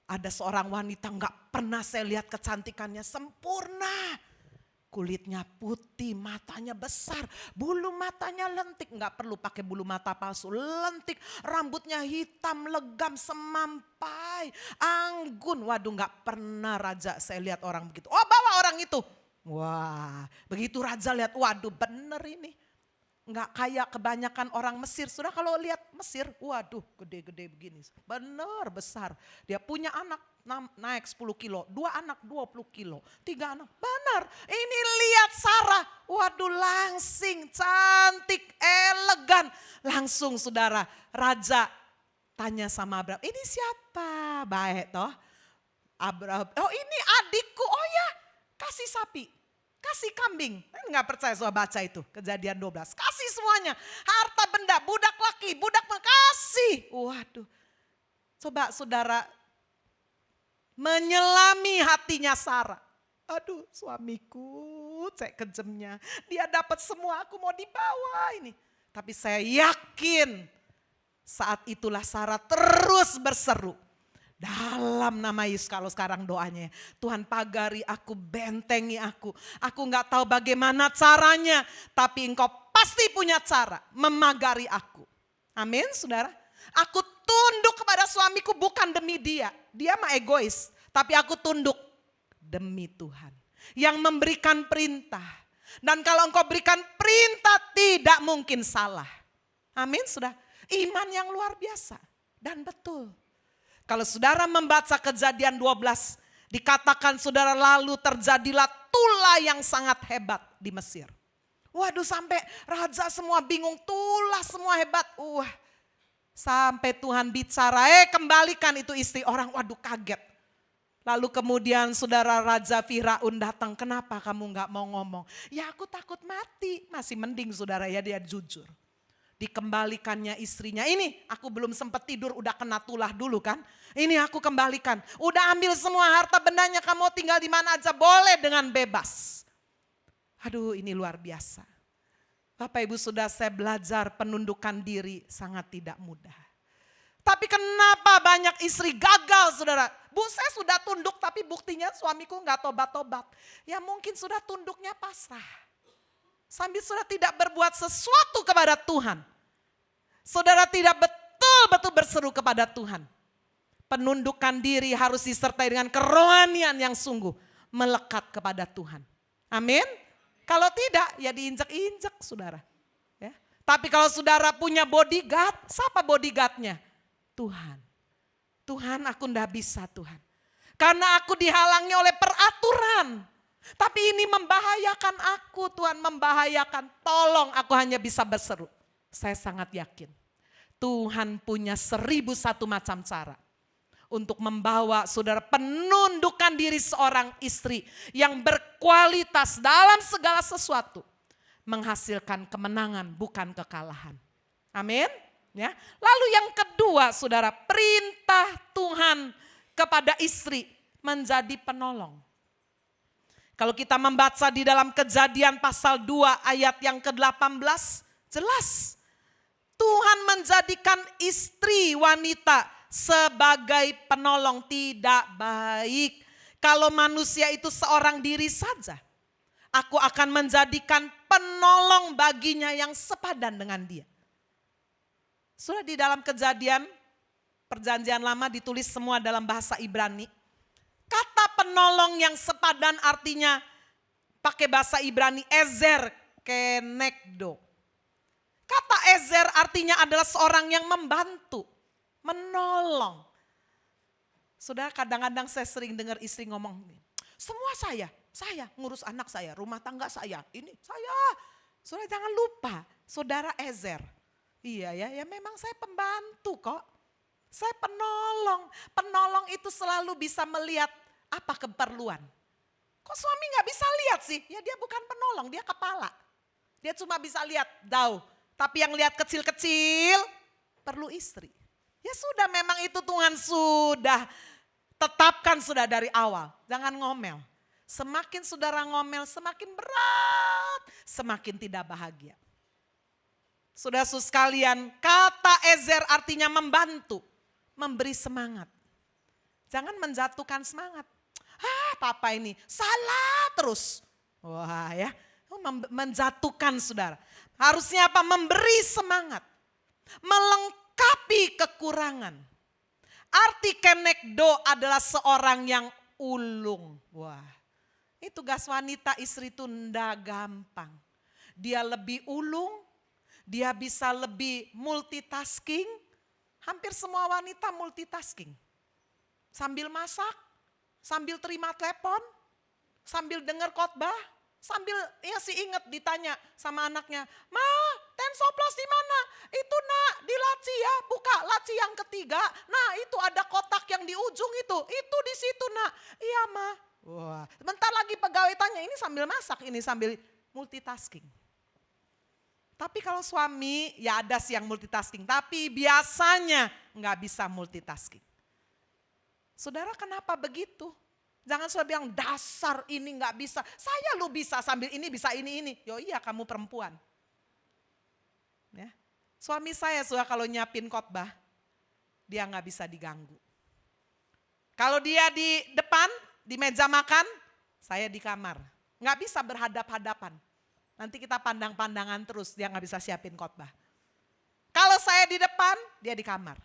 ada seorang wanita gak pernah saya lihat kecantikannya sempurna. Kulitnya putih, matanya besar, bulu matanya lentik. Gak perlu pakai bulu mata palsu, lentik. Rambutnya hitam, legam, semampai, anggun. Waduh gak pernah raja saya lihat orang begitu. Oh bawa orang itu. Wah begitu raja lihat, waduh bener ini. Enggak kayak kebanyakan orang Mesir. Sudah kalau lihat Mesir, waduh gede-gede begini. Benar besar. Dia punya anak naik 10 kilo. 2 anak 20 kilo. 3 anak. Benar. Ini lihat Sarah. Waduh langsing, cantik, elegan. Langsung saudara, raja tanya sama Abraham, ini siapa? Baik toh. Abraham, oh ini adikku, oh ya kasih sapi, kasih kambing. Nggak percaya soal baca itu, Kejadian 12. Kasih semuanya, harta benda, budak laki, budak kasih. Waduh, coba saudara menyelami hatinya Sarah. Aduh suamiku, cek kejemnya, dia dapat semua, aku mau dibawa ini. Tapi saya yakin saat itulah Sarah terus berseru. Dalam nama Yesus, kalau sekarang doanya, Tuhan pagari aku, bentengi aku. Aku gak tahu bagaimana caranya, tapi Engkau pasti punya cara memagari aku. Amin saudara. Aku tunduk kepada suamiku bukan demi dia. Dia mah egois, tapi aku tunduk demi Tuhan yang memberikan perintah. Dan kalau Engkau berikan perintah tidak mungkin salah. Amin saudara. Iman yang luar biasa dan betul. Kalau saudara membaca Kejadian 12, dikatakan saudara lalu terjadilah tulah yang sangat hebat di Mesir. Waduh sampai raja semua bingung, tulah semua hebat. Sampai Tuhan bicara, kembalikan itu istri orang, waduh kaget. Lalu kemudian saudara Raja Firaun datang, kenapa kamu gak mau ngomong? Ya aku takut mati, masih mending saudara ya dia jujur. Dikembalikannya istrinya, ini aku belum sempat tidur udah kena tulah dulu kan. Ini aku kembalikan, udah ambil semua harta bendanya, kamu tinggal di mana aja boleh dengan bebas. Aduh ini luar biasa. Bapak Ibu sudah saya belajar penundukan diri sangat tidak mudah. Tapi kenapa banyak istri gagal saudara? Bu saya sudah tunduk tapi buktinya suamiku gak tobat-tobat. Ya mungkin sudah tunduknya pasrah. Sambil saudara tidak berbuat sesuatu kepada Tuhan. Saudara tidak betul-betul berseru kepada Tuhan. Penundukan diri harus disertai dengan kerohanian yang sungguh melekat kepada Tuhan. Amin. Kalau tidak ya diinjak-injak saudara. Ya. Tapi kalau saudara punya bodyguard, siapa bodyguardnya? Tuhan. Tuhan aku ndak bisa Tuhan. Karena aku dihalangi oleh peraturan. Tapi ini membahayakan aku Tuhan, membahayakan. Tolong aku hanya bisa berseru. Saya sangat yakin Tuhan punya 1001 macam cara untuk membawa saudara penundukan diri seorang istri yang berkualitas dalam segala sesuatu. Menghasilkan kemenangan bukan kekalahan. Amin. Ya. Lalu yang kedua saudara, perintah Tuhan kepada istri menjadi penolong. Kalau kita membaca di dalam Kejadian pasal 2 ayat yang ke-18, jelas Tuhan menjadikan istri wanita sebagai penolong. Tidak baik kalau manusia itu seorang diri saja. Aku akan menjadikan penolong baginya yang sepadan dengan dia. Sudah di dalam Kejadian, Perjanjian Lama ditulis semua dalam bahasa Ibrani. Kata penolong yang sepadan artinya pakai bahasa Ibrani ezer kenekdo. Kata ezer artinya adalah seorang yang membantu, menolong. Saudara kadang-kadang saya sering dengar istri ngomong, semua saya ngurus anak saya, rumah tangga saya, ini saya. Saudara jangan lupa, saudara ezer. Iya ya memang saya pembantu kok. Saya penolong. Penolong itu selalu bisa melihat apa keperluan. Kok suami gak bisa lihat sih? Ya dia bukan penolong, dia kepala. Dia cuma bisa lihat jauh. Tapi yang lihat kecil-kecil perlu istri. Ya sudah memang itu Tuhan sudah tetapkan sudah dari awal. Jangan ngomel. Semakin saudara ngomel semakin berat, semakin tidak bahagia. Saudara-saudara sekalian, kata ezer artinya membantu. Memberi semangat. Jangan menjatuhkan semangat. Papa ini salah terus. Wah ya, menjatuhkan saudara. Harusnya apa? Memberi semangat. Melengkapi kekurangan. Arti kenekdo adalah seorang yang ulung. Wah, ini tugas wanita istri itu ndak gampang. Dia lebih ulung, dia bisa lebih multitasking. Hampir semua wanita multitasking. Sambil masak, sambil terima telepon, sambil dengar khotbah, sambil ya si inget ditanya sama anaknya, Ma, ten Ensoplos di mana? Itu nak, di laci ya, buka laci yang ketiga. Nah itu ada kotak yang di ujung itu di situ nak. Iya ma. Wah, bentar lagi pegawai tanya, ini sambil masak, ini sambil multitasking. Tapi kalau suami, ya ada sih yang multitasking, tapi biasanya nggak bisa multitasking. Saudara kenapa begitu? Jangan sudah bilang dasar ini nggak bisa. Saya lu bisa sambil ini bisa ini. Yo iya kamu perempuan. Ya. Suami saya sudah kalau nyiapin khotbah, dia nggak bisa diganggu. Kalau dia di depan, di meja makan, saya di kamar. Nggak bisa berhadap-hadapan. Nanti kita pandang-pandangan terus, dia nggak bisa siapin khotbah. Kalau saya di depan, dia di kamar.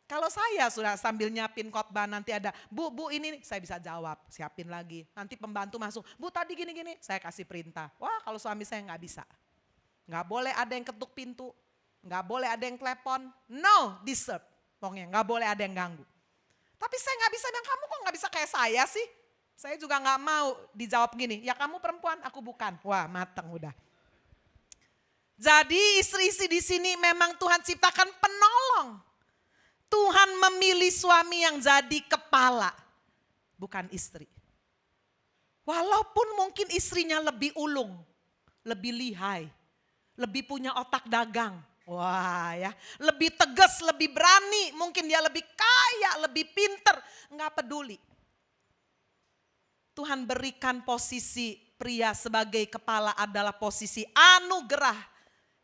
Kalau saya sudah sambil nyiapin khotbah nanti ada, bu ini saya bisa jawab, siapin lagi. Nanti pembantu masuk, bu tadi gini-gini, saya kasih perintah. Wah kalau suami saya nggak bisa. Nggak boleh ada yang ketuk pintu, nggak boleh ada yang telepon, no disturb. Pokoknya nggak boleh ada yang ganggu. Tapi saya nggak bisa bilang, kamu kok nggak bisa kayak saya sih? Saya juga nggak mau dijawab gini, ya kamu perempuan, aku bukan. Wah mateng udah. Jadi istri-istri di sini memang Tuhan ciptakan penolong. Tuhan memilih suami yang jadi kepala, bukan istri. Walaupun mungkin istrinya lebih ulung, lebih lihai, lebih punya otak dagang. Wah ya, lebih tegas, lebih berani, mungkin dia lebih kaya, lebih pinter, enggak peduli. Tuhan berikan posisi pria sebagai kepala adalah posisi anugerah.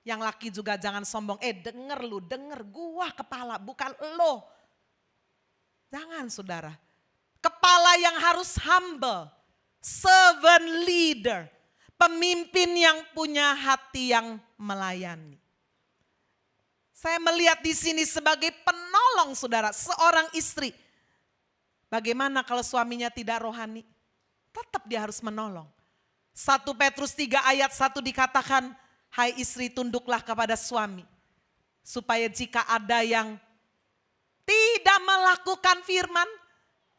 Yang laki juga jangan sombong, denger gua kepala bukan lo. Jangan saudara. Kepala yang harus humble, servant leader, pemimpin yang punya hati yang melayani. Saya melihat di sini sebagai penolong saudara, seorang istri. Bagaimana kalau suaminya tidak rohani? Tetap dia harus menolong. 1 Petrus 3 ayat 1 dikatakan, hai istri tunduklah kepada suami. Supaya jika ada yang tidak melakukan firman,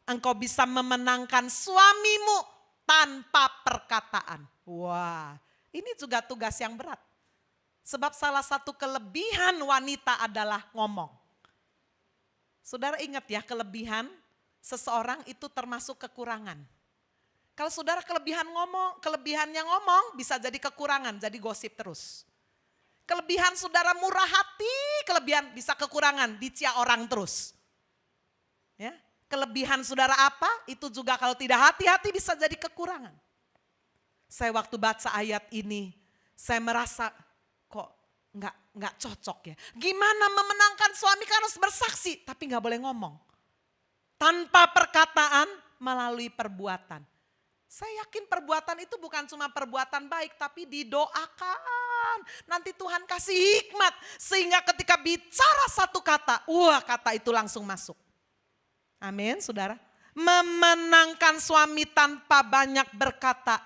engkau bisa memenangkan suamimu tanpa perkataan. Wah, ini juga tugas yang berat. Sebab salah satu kelebihan wanita adalah ngomong. Saudara ingat ya, kelebihan seseorang itu termasuk kekurangan. Kalau saudara kelebihannya ngomong bisa jadi kekurangan, jadi gosip terus. Kelebihan saudara murah hati, kelebihan bisa kekurangan, dicia orang terus. Ya, kelebihan saudara apa? Itu juga kalau tidak hati-hati bisa jadi kekurangan. Saya waktu baca ayat ini, saya merasa kok nggak cocok ya. Gimana memenangkan suami kan harus bersaksi, tapi nggak boleh ngomong. Tanpa perkataan, melalui perbuatan. Saya yakin perbuatan itu bukan cuma perbuatan baik, tapi didoakan. Nanti Tuhan kasih hikmat, sehingga ketika bicara satu kata, kata itu langsung masuk. Amin, saudara. Memenangkan suami tanpa banyak berkata,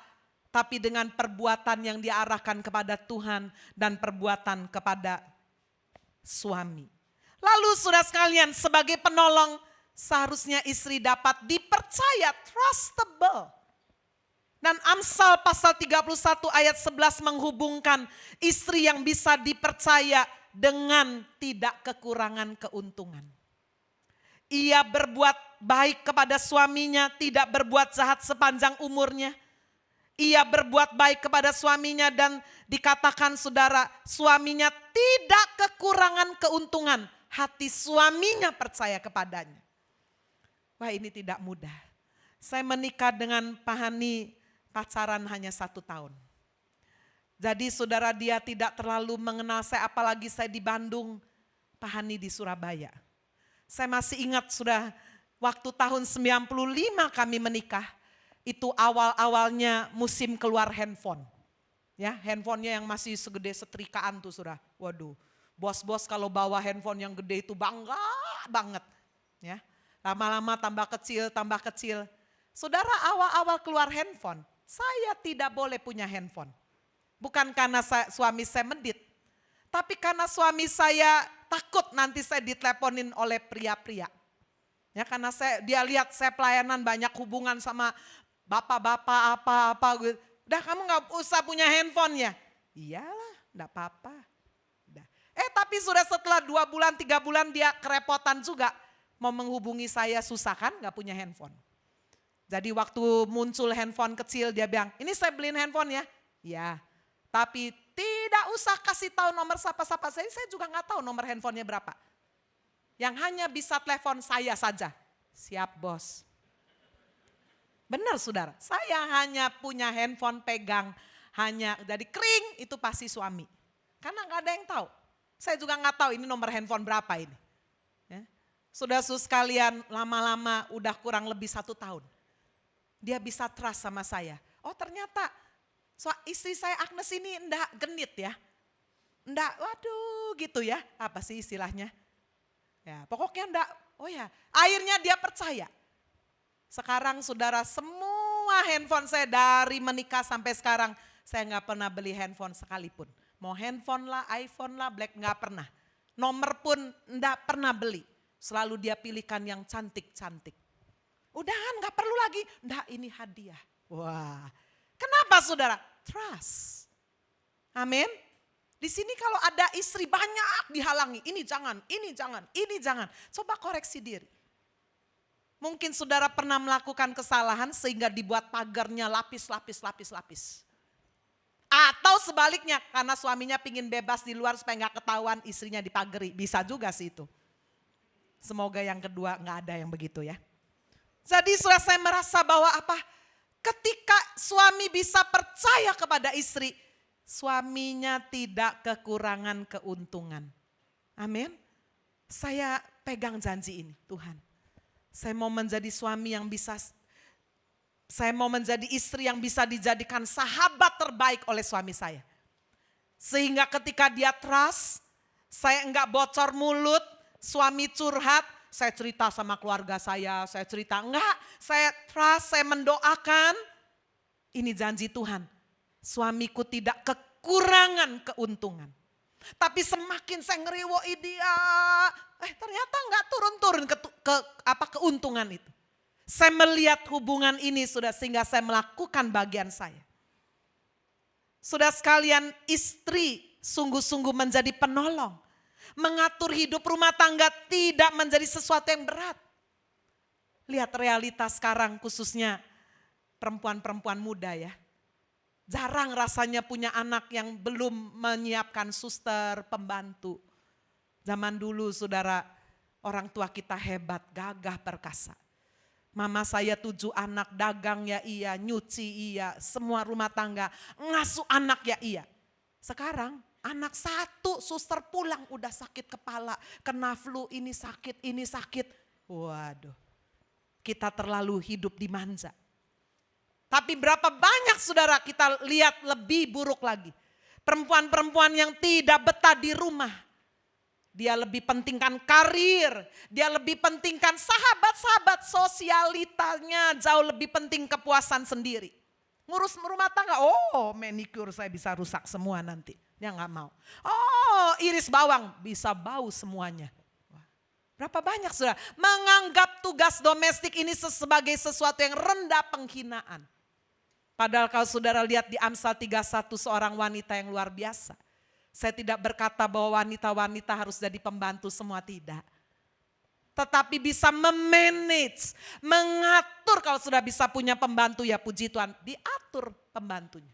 tapi dengan perbuatan yang diarahkan kepada Tuhan dan perbuatan kepada suami. Lalu saudara sekalian, sebagai penolong, seharusnya istri dapat dipercaya, trustable. Dan Amsal pasal 31 ayat 11 menghubungkan istri yang bisa dipercaya dengan tidak kekurangan keuntungan. Ia berbuat baik kepada suaminya, tidak berbuat jahat sepanjang umurnya. Ia berbuat baik kepada suaminya dan dikatakan saudara, suaminya tidak kekurangan keuntungan. Hati suaminya percaya kepadanya. Wah ini tidak mudah. Saya menikah dengan Pak Hani, pacaran hanya 1 tahun. Jadi saudara dia tidak terlalu mengenal saya, apalagi saya di Bandung, Pak Hani di Surabaya. Saya masih ingat sudah waktu tahun 95 kami menikah, itu awal-awalnya musim keluar handphone. Ya, handphonenya yang masih segede setrikaan tuh sudah. Waduh, bos-bos kalau bawa handphone yang gede itu bangga banget. Ya, lama-lama tambah kecil. Saudara awal-awal keluar handphone, saya tidak boleh punya handphone. Bukan karena suami saya mendit, tapi karena suami saya takut nanti saya diteleponin oleh pria-pria. Ya karena dia lihat saya pelayanan banyak hubungan sama bapak-bapak apa-apa gitu. Udah kamu gak usah punya handphone ya. Iyalah enggak apa-apa. Tapi sudah setelah 2 bulan, 3 bulan dia kerepotan juga. Mau menghubungi saya susah kan, gak punya handphone. Jadi waktu muncul handphone kecil dia bilang, ini saya beliin handphone ya. Ya, tapi tidak usah kasih tahu nomor siapa-siapa. Saya juga gak tahu nomor handphonenya berapa. Yang hanya bisa telepon saya saja. Siap bos. Benar saudara, saya hanya punya handphone pegang. Hanya jadi kering itu pasti suami. Karena gak ada yang tahu. Saya juga nggak tahu ini nomor handphone berapa ini. Ya. Saudara-saudara sekalian lama-lama udah kurang lebih 1 tahun. Dia bisa trust sama saya. Oh ternyata istri saya Agnes ini enggak genit ya. Enggak waduh gitu ya. Apa sih istilahnya? Ya pokoknya enggak, oh ya akhirnya dia percaya. Sekarang saudara semua handphone saya dari menikah sampai sekarang saya nggak pernah beli handphone sekalipun. Mau handphone lah, iPhone lah, Black nggak pernah. Nomor pun nggak pernah beli. Selalu dia pilihkan yang cantik-cantik. Udahan nggak perlu lagi, nggak ini hadiah. Wah, kenapa saudara? Trust. Amin. Di sini kalau ada istri banyak dihalangi, ini jangan, ini jangan, ini jangan. Coba koreksi diri. Mungkin saudara pernah melakukan kesalahan sehingga dibuat pagarnya lapis. Atau sebaliknya karena suaminya pingin bebas di luar supaya gak ketahuan istrinya dipagari. Bisa juga sih itu. Semoga yang kedua gak ada yang begitu ya. Jadi sudah saya merasa bahwa ketika suami bisa percaya kepada istri, suaminya tidak kekurangan keuntungan. Amin. Saya pegang janji ini Tuhan. Saya mau menjadi suami yang bisa, saya mau menjadi istri yang bisa dijadikan sahabat terbaik oleh suami saya. Sehingga ketika dia trust, saya enggak bocor mulut, suami curhat, saya cerita sama keluarga saya cerita enggak, saya trust, saya mendoakan. Ini janji Tuhan, suamiku tidak kekurangan keuntungan. Tapi semakin saya ngeriwoi dia, ternyata enggak turun-turun keuntungan itu. Saya melihat hubungan ini sudah sehingga saya melakukan bagian saya. Sudah sekalian istri sungguh-sungguh menjadi penolong. Mengatur hidup rumah tangga tidak menjadi sesuatu yang berat. Lihat realitas sekarang khususnya perempuan-perempuan muda ya. Jarang rasanya punya anak yang belum menyiapkan suster, pembantu. Zaman dulu saudara, orang tua kita hebat, gagah perkasa. Mama saya 7 anak, dagang ya iya, nyuci iya, semua rumah tangga, ngasuh anak ya iya. Sekarang anak 1 suster pulang udah sakit kepala, kena flu, ini sakit. Waduh, kita terlalu hidup dimanja. Tapi berapa banyak saudara kita lihat lebih buruk lagi. Perempuan-perempuan yang tidak betah di rumah. Dia lebih pentingkan karir, dia lebih pentingkan sahabat-sahabat, sosialitanya jauh lebih penting kepuasan sendiri. Ngurus rumah tangga, manicure saya bisa rusak semua nanti, dia gak mau. Iris bawang, bisa bau semuanya. Berapa banyak saudara menganggap tugas domestik ini sebagai sesuatu yang rendah, penghinaan. Padahal kalau saudara lihat di Amsal 31 seorang wanita yang luar biasa. Saya tidak berkata bahwa wanita-wanita harus jadi pembantu semua, tidak. Tetapi bisa memanage, mengatur. Kalau sudah bisa punya pembantu ya puji Tuhan, diatur pembantunya.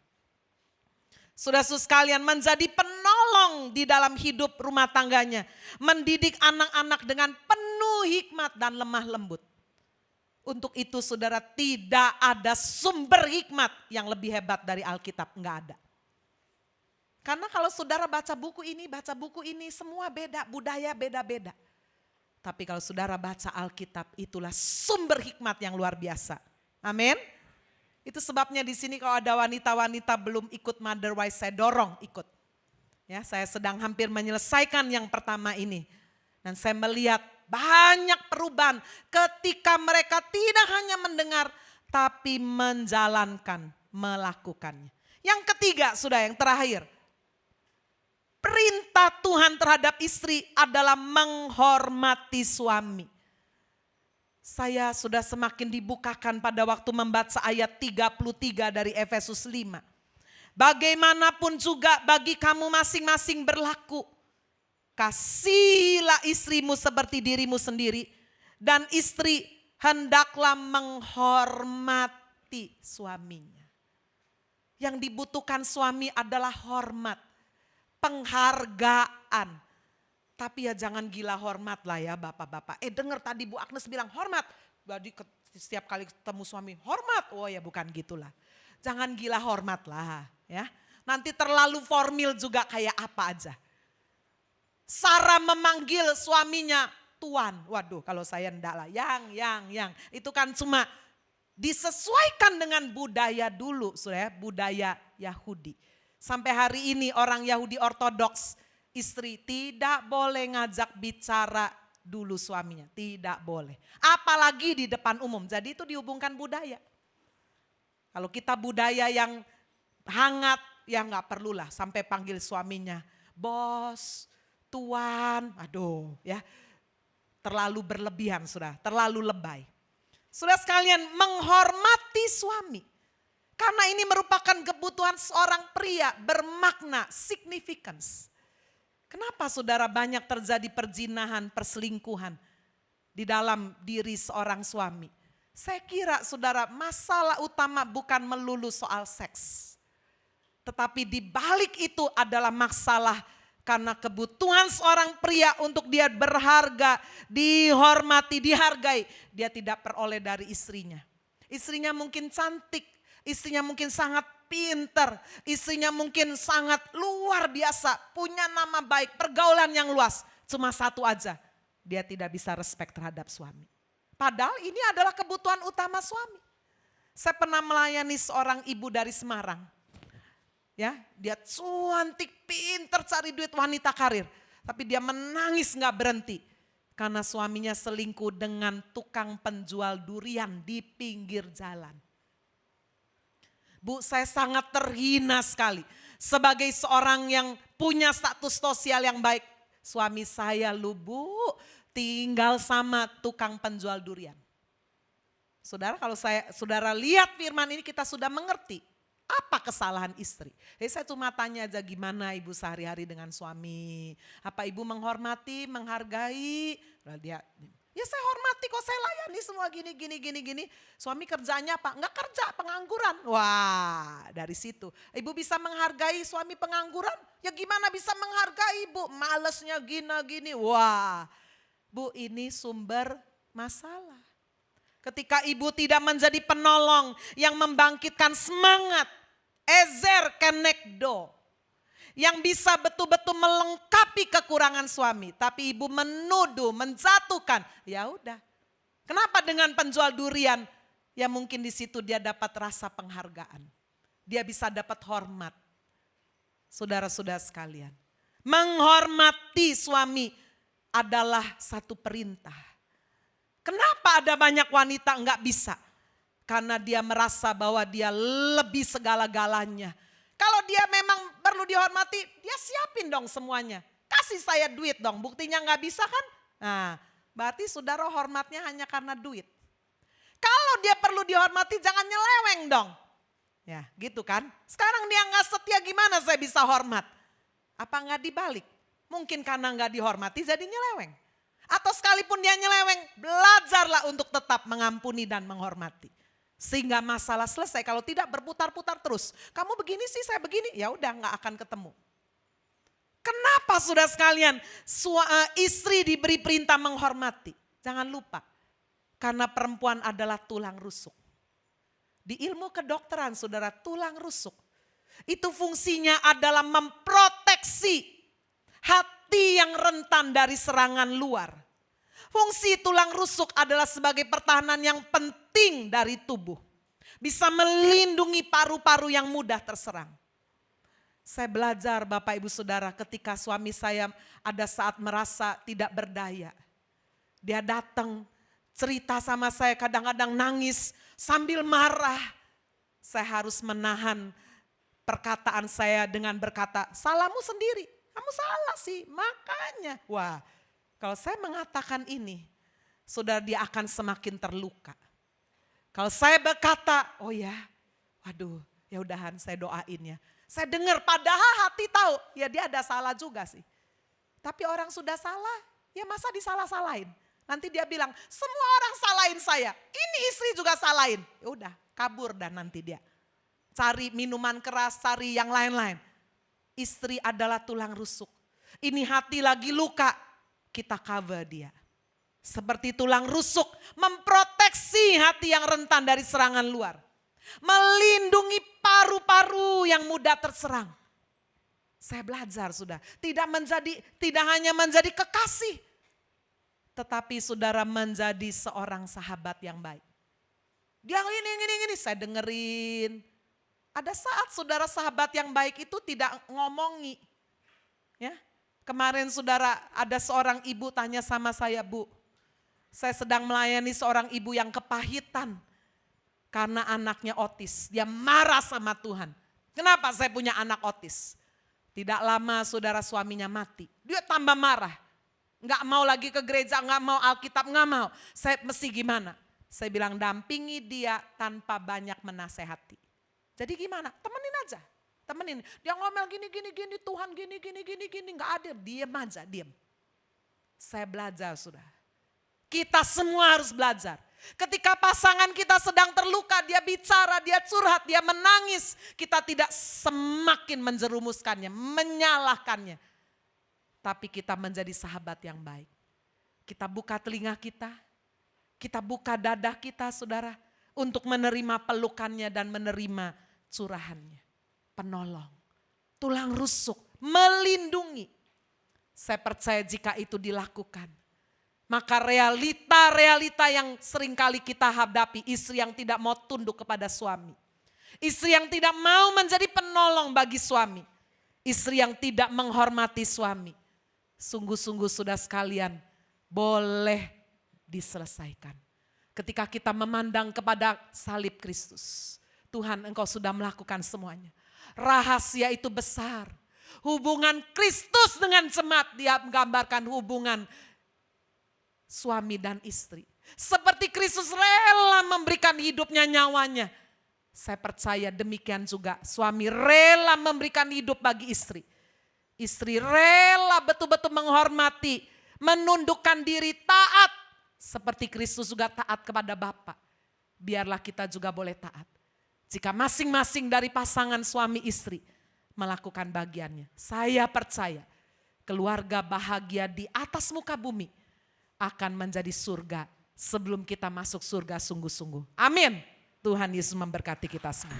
Saudara-saudara sekalian menjadi penolong di dalam hidup rumah tangganya. Mendidik anak-anak dengan penuh hikmat dan lemah lembut. Untuk itu saudara tidak ada sumber hikmat yang lebih hebat dari Alkitab, enggak ada. Karena kalau saudara baca buku ini semua beda, budaya beda-beda. Tapi kalau saudara baca Alkitab itulah sumber hikmat yang luar biasa. Amin. Itu sebabnya di sini kalau ada wanita-wanita belum ikut Mother Wise saya dorong ikut. Ya, saya sedang hampir menyelesaikan yang pertama ini. Dan saya melihat banyak perubahan ketika mereka tidak hanya mendengar tapi menjalankan, melakukannya. Yang ketiga sudah yang terakhir. Perintah Tuhan terhadap istri adalah menghormati suami. Saya sudah semakin dibukakan pada waktu membaca ayat 33 dari Efesus 5. Bagaimanapun juga bagi kamu masing-masing berlaku. Kasihilah istrimu seperti dirimu sendiri. Dan istri hendaklah menghormati suaminya. Yang dibutuhkan suami adalah hormat, penghargaan. Tapi ya jangan gila hormat lah ya bapak-bapak. Dengar tadi Bu Agnes bilang hormat. Jadi setiap kali ketemu suami hormat. Oh ya bukan gitulah. Jangan gila hormat lah ya. Nanti terlalu formal juga kayak apa aja. Sarah memanggil suaminya Tuan. Waduh kalau saya enggak lah. Yang. Itu kan cuma disesuaikan dengan budaya dulu. Budaya Yahudi. Sampai hari ini orang Yahudi ortodoks. Istri tidak boleh ngajak bicara dulu suaminya. Tidak boleh. Apalagi di depan umum. Jadi itu dihubungkan budaya. Kalau kita budaya yang hangat. Ya gak perlulah sampai panggil suaminya. Bos. Tuan, aduh ya, terlalu berlebihan sudah, terlalu lebay. Sudah sekalian menghormati suami. Karena ini merupakan kebutuhan seorang pria bermakna, significance. Kenapa saudara banyak terjadi perzinahan, perselingkuhan di dalam diri seorang suami? Saya kira saudara masalah utama bukan melulu soal seks. Tetapi di balik itu adalah masalah karena kebutuhan seorang pria untuk dia berharga, dihormati, dihargai. Dia tidak peroleh dari istrinya. Istrinya mungkin cantik, istrinya mungkin sangat pinter, istrinya mungkin sangat luar biasa, punya nama baik, pergaulan yang luas. Cuma satu aja, dia tidak bisa respect terhadap suami. Padahal ini adalah kebutuhan utama suami. Saya pernah melayani seorang ibu dari Semarang. Ya, dia cantik, pinter cari duit, wanita karir. Tapi dia menangis gak berhenti. Karena suaminya selingkuh dengan tukang penjual durian di pinggir jalan. Bu, saya sangat terhina sekali. Sebagai seorang yang punya status sosial yang baik. Suami saya Bu, tinggal sama tukang penjual durian. Saudara, kalau saudara lihat firman ini kita sudah mengerti. Apa kesalahan istri? Jadi saya cuma tanya aja gimana ibu sehari-hari dengan suami. Apa ibu menghormati, menghargai? Dia, ya saya hormati kok, saya layani semua gini. Suami kerjanya apa? Enggak kerja, pengangguran. Wah dari situ. Ibu bisa menghargai suami pengangguran? Ya gimana bisa menghargai ibu? Malesnya gini. Wah Bu, ini sumber masalah. Ketika ibu tidak menjadi penolong yang membangkitkan semangat, ezer kenekdo, yang bisa betul-betul melengkapi kekurangan suami, tapi ibu menuduh, menjatuhkan, ya udah. Kenapa dengan penjual durian? Ya mungkin di situ dia dapat rasa penghargaan, dia bisa dapat hormat. Saudara-saudara sekalian, menghormati suami adalah satu perintah. Kenapa ada banyak wanita enggak bisa? Karena dia merasa bahwa dia lebih segala-galanya. Kalau dia memang perlu dihormati, dia siapin dong semuanya. Kasih saya duit dong, buktinya enggak bisa kan? Nah, berarti saudara hormatnya hanya karena duit. Kalau dia perlu dihormati jangan nyeleweng dong. Ya gitu kan. Sekarang dia enggak setia, gimana saya bisa hormat? Apa enggak dibalik? Mungkin karena enggak dihormati jadi nyeleweng. Atau sekalipun dia nyeleweng, belajarlah untuk tetap mengampuni dan menghormati. Sehingga masalah selesai, kalau tidak berputar-putar terus. Kamu begini sih, saya begini, ya udah gak akan ketemu. Kenapa saudara sekalian istri diberi perintah menghormati? Jangan lupa, karena perempuan adalah tulang rusuk. Di ilmu kedokteran saudara, tulang rusuk. Itu fungsinya adalah memproteksi hati yang rentan dari serangan luar. Fungsi tulang rusuk adalah sebagai pertahanan yang penting dari tubuh. Bisa melindungi paru-paru yang mudah terserang. Saya belajar Bapak Ibu Saudara ketika suami saya ada saat merasa tidak berdaya. Dia datang cerita sama saya, kadang-kadang nangis sambil marah. Saya harus menahan perkataan saya dengan berkata, salahmu sendiri. Kamu salah sih, makanya. Wah, kalau saya mengatakan ini, saudara dia akan semakin terluka. Kalau saya berkata, oh ya, waduh Ya udahan saya doain ya. Saya dengar padahal hati tahu, ya dia ada salah juga sih. Tapi orang sudah salah, ya masa disalah-salahin. Nanti dia bilang, semua orang salahin saya. Ini istri juga salahin. Ya udah, kabur dan nanti dia. Cari minuman keras, cari yang lain-lain. Istri adalah tulang rusuk. Ini hati lagi luka, kita cover dia. Seperti tulang rusuk, memproteksi hati yang rentan dari serangan luar. Melindungi paru-paru yang mudah terserang. Saya belajar sudah, tidak hanya menjadi kekasih, tetapi saudara menjadi seorang sahabat yang baik. Dia gini, saya dengerin. Ada saat saudara sahabat yang baik itu tidak ngomongi. Ya, kemarin saudara ada seorang ibu tanya sama saya, Bu, saya sedang melayani seorang ibu yang kepahitan. Karena anaknya otis, dia marah sama Tuhan. Kenapa saya punya anak otis? Tidak lama saudara suaminya mati, dia tambah marah. Enggak mau lagi ke gereja, enggak mau Alkitab, enggak mau. Saya mesti gimana? Saya bilang dampingi dia tanpa banyak menasehati. Jadi gimana? Temenin aja, temenin. Dia ngomel gini, Tuhan gini, enggak ada, diam aja, diam. Saya belajar sudah. Kita semua harus belajar. Ketika pasangan kita sedang terluka, dia bicara, dia curhat, dia menangis. Kita tidak semakin menjerumuskannya, menyalahkannya. Tapi kita menjadi sahabat yang baik. Kita buka telinga kita buka dada kita saudara. Untuk menerima pelukannya dan menerima curahannya. Penolong, tulang rusuk, melindungi. Saya percaya jika itu dilakukan. Maka realita yang seringkali kita hadapi, istri yang tidak mau tunduk kepada suami. Istri yang tidak mau menjadi penolong bagi suami. Istri yang tidak menghormati suami. Sungguh-sungguh sudah sekalian, boleh diselesaikan. Ketika kita memandang kepada salib Kristus. Tuhan, Engkau sudah melakukan semuanya. Rahasia itu besar. Hubungan Kristus dengan jemaat, dia menggambarkan hubungan suami dan istri. Seperti Kristus rela memberikan hidupnya, nyawanya. Saya percaya demikian juga suami rela memberikan hidup bagi istri. Istri rela betul-betul menghormati, menundukkan diri, taat. Seperti Kristus juga taat kepada Bapa. Biarlah kita juga boleh taat. Jika masing-masing dari pasangan suami istri melakukan bagiannya. Saya percaya keluarga bahagia di atas muka bumi akan menjadi surga sebelum kita masuk surga sungguh-sungguh. Amin. Tuhan Yesus memberkati kita semua.